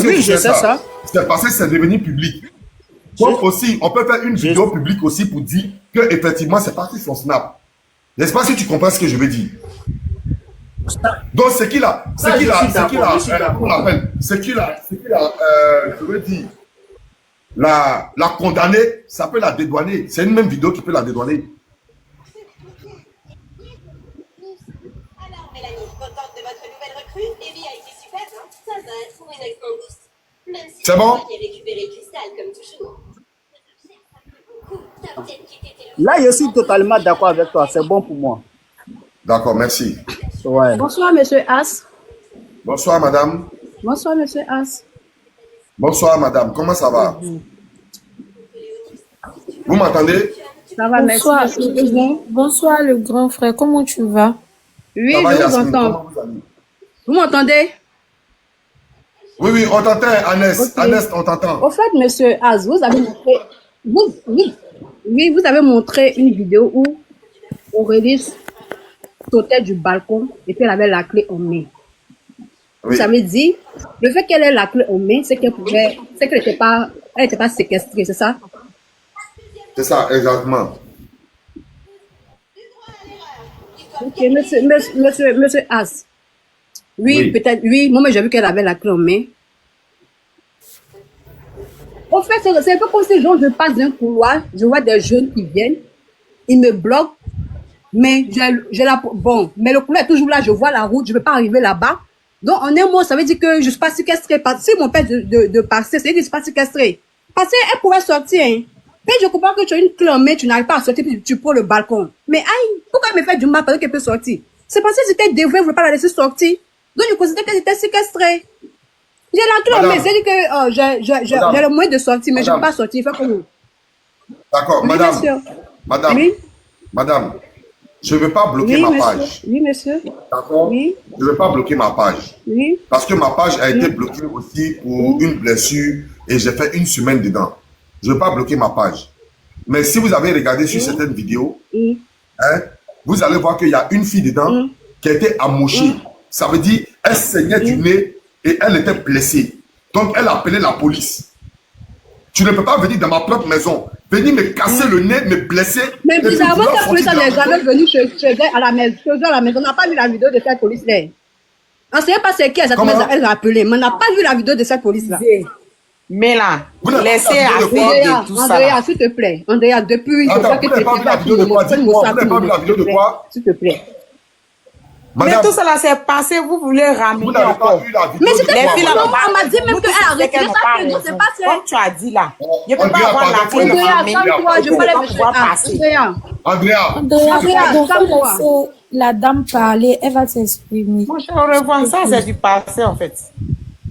Oui, je sais ça. C'est parce que c'est devenu public. Donc aussi, on peut faire une vidéo publique aussi pour dire que effectivement c'est parti sur son Snap. N'est-ce pas si tu comprends ce que je veux dire? Donc ce qu'il a, je veux dire, la condamner, ça peut la dédouaner. C'est une même vidéo qui peut la dédouaner. Alors Mélanie, contente de votre nouvelle recrue? Evie a été super, hein? Ça va être pour une excellente boost. Même si c'est bon? j'ai récupéré Cristal comme toujours. Là, je suis totalement d'accord avec toi. C'est bon pour moi. D'accord, merci. Ouais. Bonsoir, monsieur As. Bonsoir, madame. Bonsoir, monsieur As. Bonsoir, madame. Comment ça va? Vous m'entendez? Ça va, bonsoir, merci. Bonsoir, le grand frère. Comment tu vas? Oui, je vous entends. Vous m'entendez? Oui, oui, on t'entend, Agnès. Okay. Agnès, on t'entend. Au fait, monsieur Az, vous avez montré... vous avez montré une vidéo où Aurélie sautait du balcon et puis elle avait la clé en main. Oui. Ça veut dire, le fait qu'elle ait la clé en main, c'est qu'elle n'était pas séquestrée, c'est ça? C'est ça, exactement. Ok, monsieur As. Oui, peut-être, oui, moi j'ai vu qu'elle avait la clé en main. En fait, c'est un peu comme si je passe d'un couloir, je vois des jeunes qui viennent, ils me bloquent, mais mais le couloir est toujours là, je vois la route, je ne peux pas arriver là-bas. Donc, en un mot, ça veut dire que je ne suis pas séquestrée. Si mon père de passer, ça veut dire que je ne suis pas séquestrée. Parce qu'elle pourrait sortir, hein. Mais je comprends que tu as une clé en main, tu n'arrives pas à sortir, puis tu prends le balcon. Mais aïe, pourquoi elle me fait du mal pendant qu'elle peut sortir? C'est parce que j'étais dévouée, je ne voulais pas la laisser sortir. Donc, je considère qu'elle était séquestrée. J'ai la clé en main, c'est-à-dire que j'ai le moyen de sortir, mais je ne peux pas sortir. Il faut que... D'accord, Oui, madame. monsieur. Madame. Oui. Madame. Je ne vais pas bloquer Oui, ma monsieur. page. Oui, monsieur. D'accord? Oui. Je ne vais pas bloquer ma page. Oui. Parce que ma page a été bloquée aussi pour une blessure et j'ai fait une semaine dedans. Je ne vais pas bloquer ma page. Mais si vous avez regardé sur certaines vidéos, hein, vous allez voir qu'il y a une fille dedans qui a été amochée. Ça veut dire elle saignait du nez et elle était blessée. Donc elle a appelé la police. Tu ne peux pas venir dans ma propre maison, venir me casser le nez, me blesser. Mais et puis bizarrement, vouloir cette police sortir de n'est la jamais maison. venue chez elle à la maison. On n'a pas vu la vidéo de cette police-là. On ne sait pas c'est qui est cette Comment? maison. Elle a appelé, mais on n'a pas vu la vidéo de cette police-là. Mais là, Vous n'avez laissez pas la vidéo de quoi? affaire de tout ça. Andrea, là. s'il te plaît. Andrea, depuis, je Attends, vois que vous n'avez tu pas vu la vidéo de quoi? Dites-moi, vous n'avez pas vu la vidéo de quoi? S'il te plaît. Mais Madame, tout cela s'est passé, vous voulez vous ramener n'avez pas encore. vu la vidéo Mais de c'était Les quoi, filles là, madame? on m'a dit même vous qu'elle dites a retiré qu'elles n'ont sa pas plainte, donc raison. c'est pas ça. Comme tu as dit là, je ne peux Andrea, pas avoir la pardon, fin de Andrea, famille. calme-toi, je pour parlais pas de pouvoir passer. Andrea. Andrea, Andrea, Andrea, pardon, faut calme-toi. laisser la dame parler, elle va s'exprimer. Moi, je revois ça, c'est du passé en fait.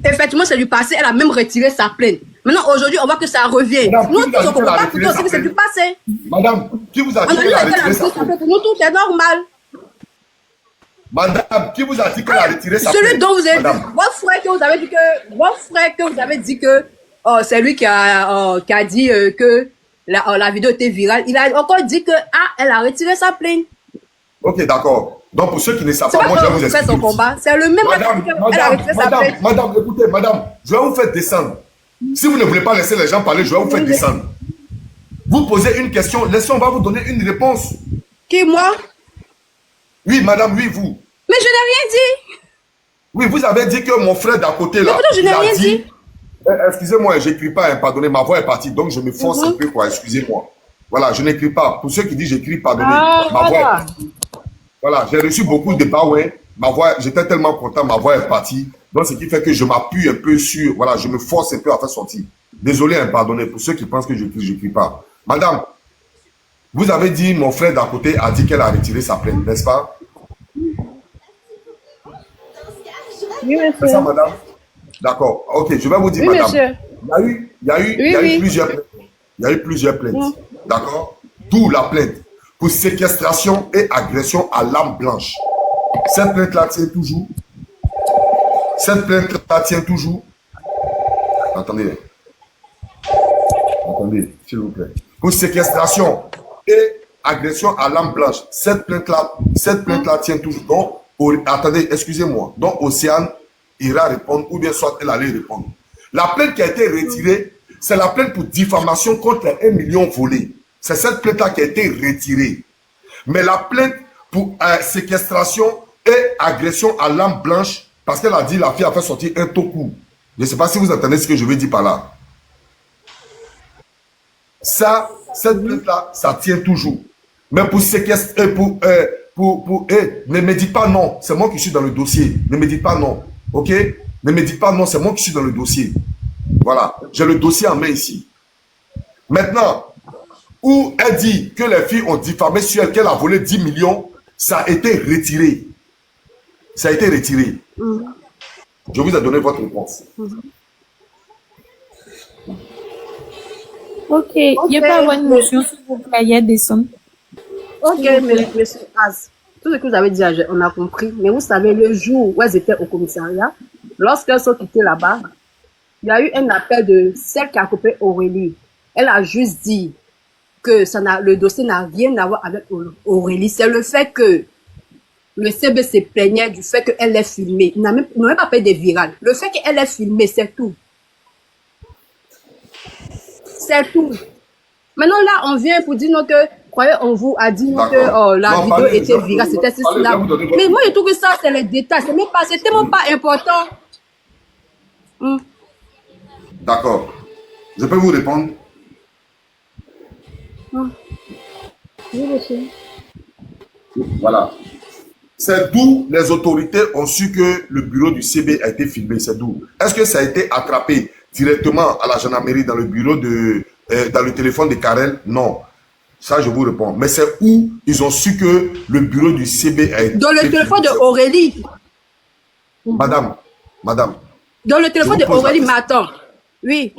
Effectivement, c'est du passé. Elle a même retiré sa plainte. Maintenant, aujourd'hui, on voit que ça revient. Madame, Nous qui vous a tous, on dit qu'elle ne a comprend pas retiré tout aussi sa que c'est du plainte? passé. madame, qui vous a On dit a dit qu'elle a qu'elle a retiré sa retiré sa plainte? plainte. Pour nous tous, c'est normal. Madame, qui vous a dit qu'elle a retiré sa plainte? Celui dont vous avez dit, Madame, votre frère que vous avez dit que c'est lui qui a dit que la vidéo était virale. Il a encore dit que elle a retiré sa plainte. ok, d'accord. Donc, pour ceux qui ne savent C'est pas, pas moi, je vais quand vous vous faites expliquer. son combat. C'est le même Madame, qu'elle a retiré sa plainte. madame, écoutez, madame, je vais vous faire descendre. Si vous ne voulez pas laisser les gens parler, je vais vous faire descendre. Vous posez une question, laissez, on va vous donner une réponse. Qui, moi? Oui, madame, oui, vous. Mais je n'ai rien dit. Oui, vous avez dit que mon frère d'à côté, là, Mais pourtant, je n'ai il a rien dit. Excusez-moi, j'écris pas, hein, pardonnez, ma voix est partie, donc je me force un peu, quoi, excusez-moi. Voilà, je n'écris pas. Pour ceux qui disent j'écris, pardonnez, ma voix est partie. Voilà, j'ai reçu beaucoup de bas, ouais. Ma voix, j'étais tellement content, ma voix est partie. Donc, ce qui fait que je m'appuie un peu sur, voilà, je me force un peu à faire sortir. Désolé, hein, pardonnez, pour ceux qui pensent que j'écris pas. Madame, vous avez dit, mon frère d'à côté a dit qu'elle a retiré sa plainte, n'est-ce pas? Oui, C'est ça, monsieur. madame? D'accord. Ok, je vais vous dire, Oui, madame. monsieur. Il y a eu plusieurs plaintes. Il y a eu plusieurs plaintes. D'accord? D'où la plainte pour séquestration et agression à l'arme blanche. Cette plainte-là tient toujours. Cette plainte-là tient toujours. Attendez. Attendez, s'il vous plaît. Pour séquestration et agression à l'arme blanche. Cette plainte-là tient toujours. Donc, attendez, excusez-moi. Donc, Océane ira répondre, ou bien soit elle allait répondre. La plainte qui a été retirée, c'est la plainte pour diffamation contre les 1 million volés. C'est cette plainte-là qui a été retirée. Mais la plainte pour séquestration et agression à l'arme blanche, parce qu'elle a dit la fille a fait sortir un toku. Je ne sais pas si vous entendez ce que je veux dire par là. Ça, cette plainte-là, ça tient toujours. Mais pour séquestrer, ne me dites pas non, c'est moi qui suis dans le dossier. Ne me dites pas non, ok? Ne me dites pas non, c'est moi qui suis dans le dossier. Voilà, j'ai le dossier en main ici. Maintenant, où elle dit que les filles ont diffamé sur elle, qu'elle a volé 10 millions, ça a été retiré. Ça a été retiré. Je vous ai donné votre réponse. Ok, il n'y a pas avoir une motion, s'il vous plaît, il y a des sommes. Ok, monsieur Az, tout ce que vous avez dit, on a compris. Mais vous savez, le jour où elles étaient au commissariat, lorsqu'elles sont quittées là-bas, il y a eu un appel de celle qui a coupé Aurélie. Elle a juste dit que le dossier n'a rien à voir avec Aurélie. C'est le fait que le CB se plaignait du fait qu'elle est filmée. Ils n'ont même pas fait de viral. Le fait qu'elle est filmée, c'est tout. C'est tout. Maintenant, là, on vient pour dire non, que, croyez, on vous a dit non, que la vidéo était virale, c'était cela. Mais moi, je trouve que ça, c'est les détails. C'est tellement pas important. D'accord. Je peux vous répondre? Oui, monsieur. Voilà. C'est d'où les autorités ont su que le bureau du CB a été filmé. C'est d'où? Est-ce que ça a été attrapé directement à la gendarmerie dans le bureau dans le téléphone de Karel? Non. Ça, je vous réponds. Mais c'est où ils ont su que le bureau du CB a été dans le téléphone de Aurélie. Madame. Dans le téléphone de Aurélie, mais attends. Oui.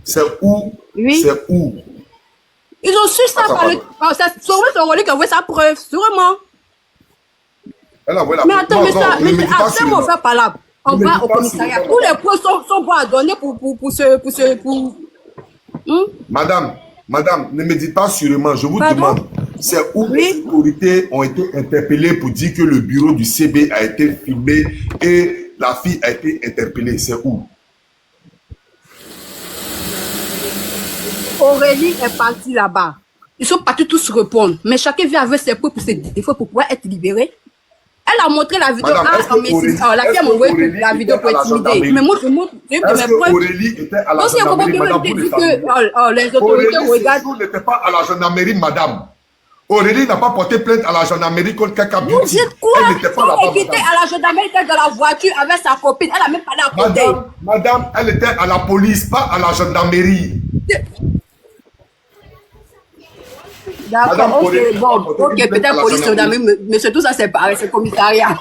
C'est où? Oui. C'est où? Ils ont su ça par le... C'est sûrement Aurélie qui a envoyé sa preuve, sûrement. Elle a envoyé la Mais attends, non, mais ça, ne mais me dis pas après, on sûrement. fait pas là. On Ne me va dis au pas commissariat. sûrement. Tous les preuves sont bons à donner pour... Madame, ne me dites pas sûrement, je vous Pardon? demande, c'est où les autorités ont été interpellées pour dire que le bureau du CB a été filmé et la fille a été interpellée, c'est où? Aurélie est partie là-bas. Ils sont partis tous répondre. Mais chacun vient avec ses preuves pour ses défauts pour pouvoir être libéré. Elle a montré la vidéo. Madame, est-ce que Aurélie- la fille a est-ce que envoyé Aurélie la vidéo pour était à la intimider. gendarmerie? Mais moi, je montre j'ai eu de Est-ce mes que preuves. Aurélie était à la Donc, il y a gendarmerie, beaucoup madame, qui vous dit le savez? que les autorités Aurélie regardent. Séjour n'était pas à la gendarmerie, madame. Aurélie n'a pas porté plainte à la gendarmerie contre Kaka Vous Beauty. dites quoi? Elle n'était pas Quand là-bas, elle était madame. à la gendarmerie, elle était dans la voiture avec sa copine. Elle a même parlé à côté. Madame, elle était à la police, pas à la gendarmerie. D'accord, Madame ok, Aurélie, bon, portez ok, plainte à peut-être la police, gendarmerie. gendarmerie, mais c'est tout ça, c'est pareil, c'est commissariat.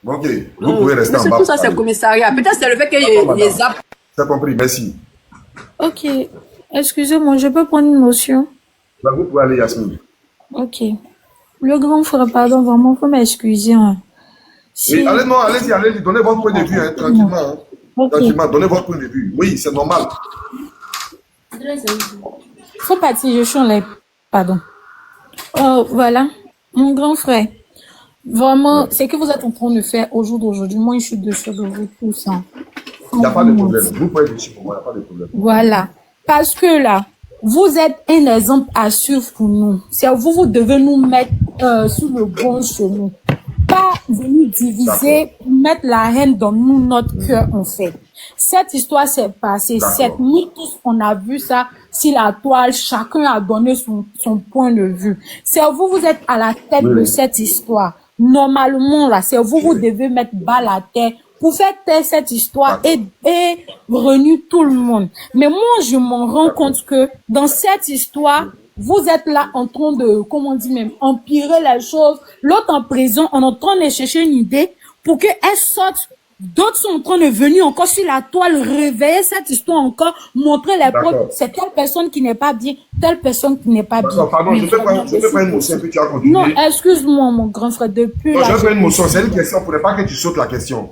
Ok, vous pouvez rester Mais en c'est bas. tout ça, c'est commissariat. Peut-être c'est le fait qu'il y ait les apps. C'est compris, merci. Ok. Excusez-moi, je peux prendre une motion? Là, vous pouvez aller, Yasmine. Ok. Le grand frère, pardon, vraiment, faut m'excuser. Hein. Oui, allez-y, donnez votre point de vue, hein, tranquillement. Hein. Ok. Tranquillement, donnez votre point de vue. Oui, c'est normal. Faut partir, je suis en l'air. Pardon. Voilà. Mon grand frère. Vraiment, c'est que vous êtes en train de faire au jour d'aujourd'hui. Moi, je suis dessus de vous tous. Hein. Il n'y a pas de problème. Vous pouvez être ici pour moi, il n'y a pas de problème. Voilà. Parce que là, vous êtes un exemple à suivre pour nous. C'est vous, vous devez nous mettre sur le bon chemin. Pas venir diviser, mettre la haine dans nous, notre cœur, en fait. Cette histoire s'est passée. Nous tous, on a vu ça sur la toile. Chacun a donné son point de vue. C'est vous, vous êtes à la tête de cette histoire. Normalement, là, c'est vous, vous devez mettre bas la terre pour faire taire cette histoire et réunir tout le monde. Mais moi, je m'en rends compte que dans cette histoire, vous êtes là en train de, comment on dit même, empirer les choses. L'autre en prison, on est en train de chercher une idée pour qu'elle sorte. D'autres sont en train de venir encore sur la toile, réveiller cette histoire encore, montrer les preuves. C'est telle personne qui n'est pas bien, telle personne qui n'est pas bien. Pardon, je peux pas une motion, puis tu as continué. Non, excuse-moi, mon grand frère, depuis non, là. je vais faire une motion, c'est une question, pour ne pas que tu sautes la question.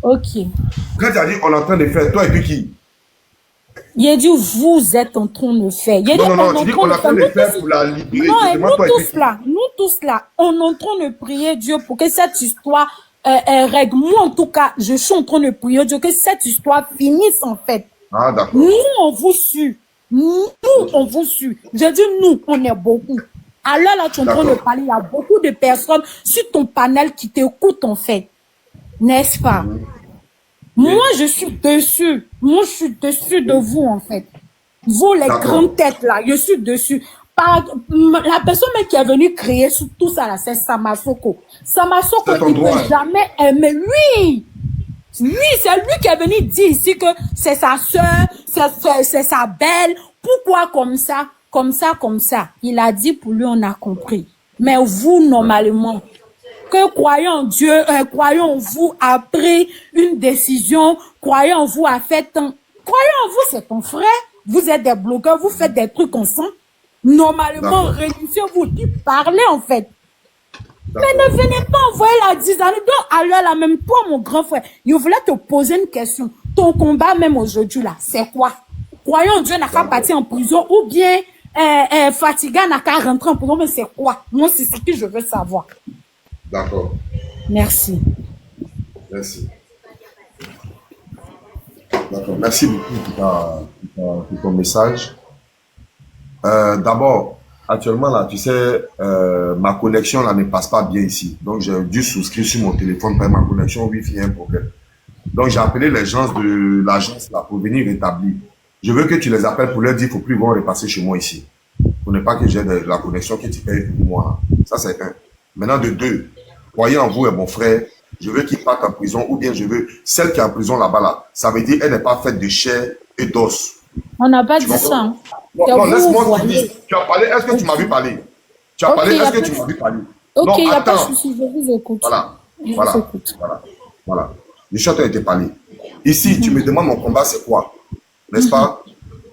Ok. Quand tu as dit on est en train de faire, toi et puis qui? Il a dit vous êtes en train de faire. Il a dit non, tu dis qu'on est en train de faire pour la libérer. Non, et nous tous là, on est en train de prier Dieu pour que cette histoire règle. Moi, en tout cas, je suis en train de prier Dieu que cette histoire finisse en fait. Ah, d'accord. Nous, on vous suit. Nous, on vous suit. J'ai dit nous, on est beaucoup. Alors là, tu es en train de parler, il y a beaucoup de personnes sur ton panel qui t'écoutent en fait. N'est-ce pas? Moi, je suis dessus. Moi, je suis dessus de vous, en fait. Vous, les grandes têtes, là, je suis dessus. La personne qui est venue créer tout ça, là, c'est Samasoko. Samasoko, il ne peut jamais aimer. Lui, c'est lui qui est venu dire ici que c'est sa soeur, c'est sa belle. Pourquoi comme ça? Comme ça. Il a dit pour lui, on a compris. Mais vous, normalement, que croyant en Dieu, croyant en vous a pris une décision, croyant en vous a fait un... Croyant en vous, c'est ton frère. Vous êtes des blogueurs, vous faites des trucs ensemble. Normalement, réunissez-vous, parlez en fait. Mais ne venez pas envoyer la dizaine. Donc, alors là, même toi, mon grand frère, je voulais te poser une question. Ton combat, même aujourd'hui, là, c'est quoi? Croyant en Dieu n'a qu'à partir en prison ou bien Fatiga n'a qu'à rentrer en prison, mais c'est quoi? Moi, c'est ce que je veux savoir. D'accord. Merci. D'accord. Merci beaucoup pour ton message. D'abord, actuellement, là, tu sais, ma connexion là, ne passe pas bien ici. Donc, j'ai dû souscrire sur mon téléphone parce que ma connexion Wi-Fi a un problème. Donc, j'ai appelé les gens de l'agence là pour venir rétablir. Je veux que tu les appelles pour leur dire qu'il ne faut plus repasser chez moi ici. Pour ne pas que j'ai la connexion que tu payes pour moi. Ça, c'est un. Maintenant, de deux, croyez en vous et mon frère, je veux qu'il parte en prison ou bien je veux celle qui est en prison là-bas là. Ça veut dire qu'elle n'est pas faite de chair et d'os. On n'a pas dit ça. Hein. Non, laisse-moi te dire. Tu as parlé, est-ce que tu m'as vu parler? Tu as parlé, est-ce que tu m'as vu parler? Ok, il n'y a pas de souci, je vous écoute. Voilà. Le château a été parlé. Ici, tu me demandes mon combat, c'est quoi? N'est-ce pas?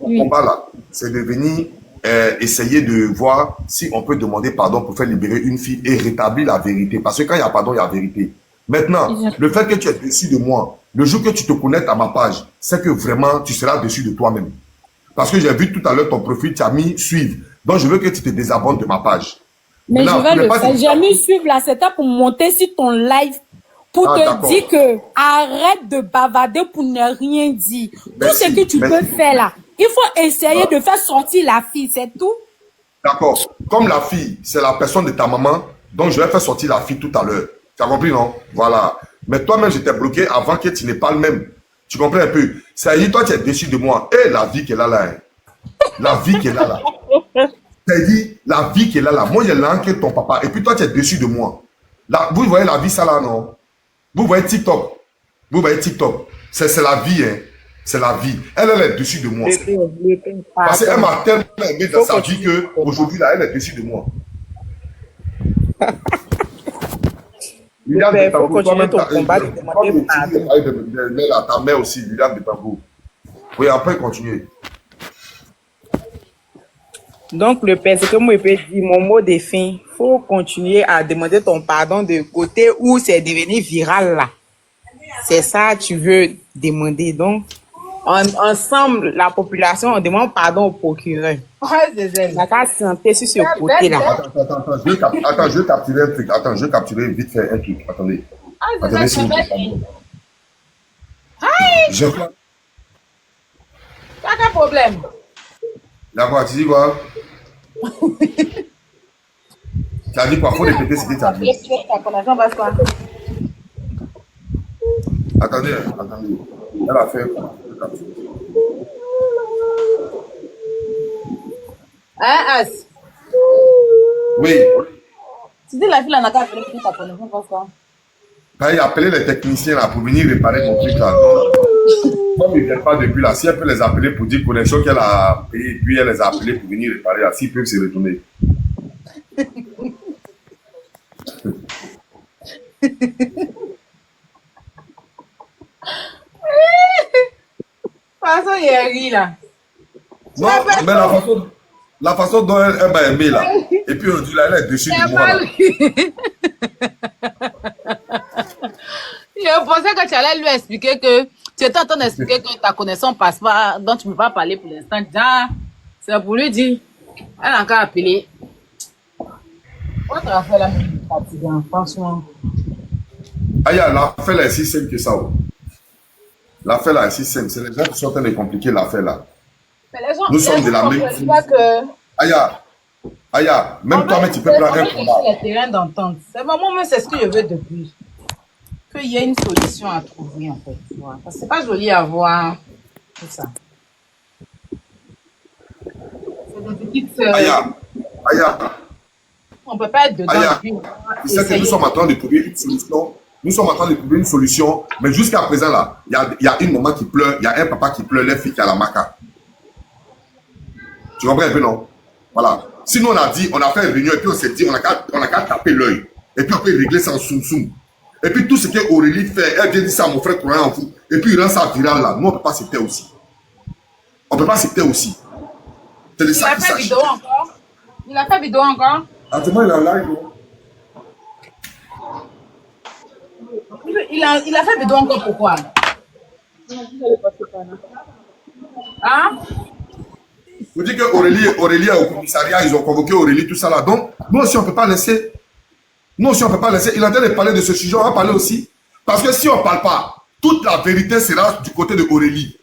Mon combat là, c'est de venir essayer de voir si on peut demander pardon pour faire libérer une fille et rétablir la vérité. Parce que quand il y a pardon, il y a vérité. Maintenant, le fait que tu es déçu de moi, le jour que tu te connectes à ma page, c'est que vraiment tu seras déçu de toi-même. Parce que j'ai vu tout à l'heure ton profil, tu as mis suivre. Donc je veux que tu te désabonnes de ma page. Mais Maintenant, je vais le faire. J'ai mis suivre là, c'était pour monter sur ton live, pour te dire que arrête de bavarder pour ne rien dire. Tout ce que tu peux faire là, il faut essayer de faire sortir la fille, c'est tout. D'accord. Comme la fille, c'est la personne de ta maman, donc je vais faire sortir la fille tout à l'heure. Tu as compris, non? Voilà. Mais toi-même, j'étais bloqué avant que tu n'aies pas le même. Tu comprends un peu? C'est-à-dire, toi, tu es déçu de moi. Et la vie qu'elle a là, hein. La vie qu'elle a là. C'est-à-dire, la vie qu'elle a là. Moi, j'ai l'un que ton papa. Et puis, toi, tu es déçu de moi. Là, vous voyez la vie, ça là, non? Vous voyez TikTok. Vous voyez TikTok. C'est la vie, hein. C'est la vie. Elle est déçue de moi. Parce qu'elle m'a tellement aimé dans sa vie qu'aujourd'hui, là, elle est déçue de moi. Il faut continuer ton combat de demander pardon. Ta mère aussi, Liliane de Tambour. Oui, après, continuer. Donc, le père, c'est que moi, je peux dire mon mot de fin. Il faut continuer à demander ton pardon de côté où c'est devenu viral là. C'est ça que tu veux demander. Donc, ensemble, la population, on demande pardon au procureur. La carte santé sur ce côté-là. Attends, je vais capturer un truc. Attends, je vais capturer vite fait un truc. Attendez. Attendez, s'il vous plaît. Je crois. Pas de problème. D'accord, tu dis quoi? Tu as dit quoi? Faut répéter ce que tu as dit. Attendez, attendez. Elle a fait quoi? Hein, As? Oui. Tu dis la fille, elle n'a qu'à appeler pour ta connexion, pourquoi? Quand il a appelé les techniciens là pour venir réparer mon truc là. Comme ils ne viennent pas depuis là, si elle peut les appeler pour dire connexion qu'elle a payé, puis elle les a appelés pour venir réparer là, s'ils peuvent se retourner. Façon, il y a ri là. Non, mais la façon dont elle m'a aimé là, et puis on dit là, elle est déçue de moi. Là. Je pensais que tu allais lui expliquer que tu étais en train d'expliquer que ta connaissance passe pas, dont tu ne peux pas parler pour l'instant. C'est pour lui dire, elle a encore appelé. Votre affaire là, fatigant, franchement. Aïe, l'affaire là est si simple que ça. L'affaire là est si simple. C'est les gens qui sont en train de compliquer l'affaire là. Nous sommes de la même. Aïe, même toi-même tu peux prendre un combat. Les terrains d'entente. C'est vraiment, moi, c'est ce que je veux depuis. Qu'il y ait une solution à trouver en fait. Parce que c'est pas joli à voir tout ça. C'est des petites. Aïe. On peut pas être dedans. Tu sais que nous sommes en train de trouver une solution. Nous sommes en train de trouver une solution. Mais jusqu'à présent là, il y a une maman qui pleure, il y a un papa qui pleure, les filles qui a la maca. Tu comprends un peu, non? Voilà. Sinon, on a dit, on a fait une réunion et puis on s'est dit, on a qu'à taper l'œil. Et puis on peut régler ça en soum-soum. Et puis tout ce que Aurélie fait, elle vient dire ça à mon frère croyant en vous. Et puis il rend ça viral là. Nous, on ne peut pas se taire aussi. On ne peut pas se taire aussi. C'est de ça qu'il s'agit. Il a fait vidéo encore? Attends, il est en live. Il a fait vidéo encore pourquoi? Hein? Vous dites que Aurélie est au commissariat, ils ont convoqué Aurélie, tout ça là. Donc, nous aussi, on ne peut pas laisser. Nous aussi, on ne peut pas laisser. Il est en train de parler de ce sujet, on va parler aussi. Parce que si on ne parle pas, toute la vérité sera du côté de Aurélie.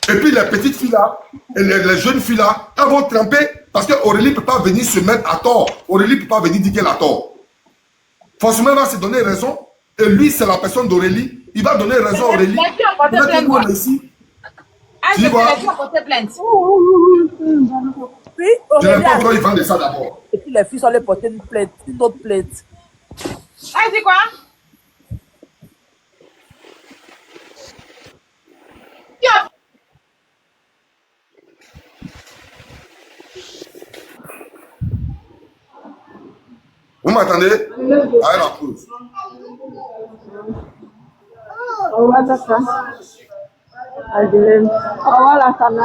Et puis les petites filles là, et les jeunes filles là, elles vont tremper parce que Aurélie ne peut pas venir se mettre à tort. Aurélie ne peut pas venir dire qu'elle a tort. Forcément, elle va se donner raison. Et lui, c'est la personne d'Aurélie. Il va donner raison à Aurélie. Je vais porter plainte. Je n'aime pas pourquoi ils vendent ça d'abord. Et puis les filles sont allées porter une plainte, une autre plainte. Ah, c'est quoi? Vous m'entendez? Allez, la pause. Au revoir, Tata. Au revoir, la femme.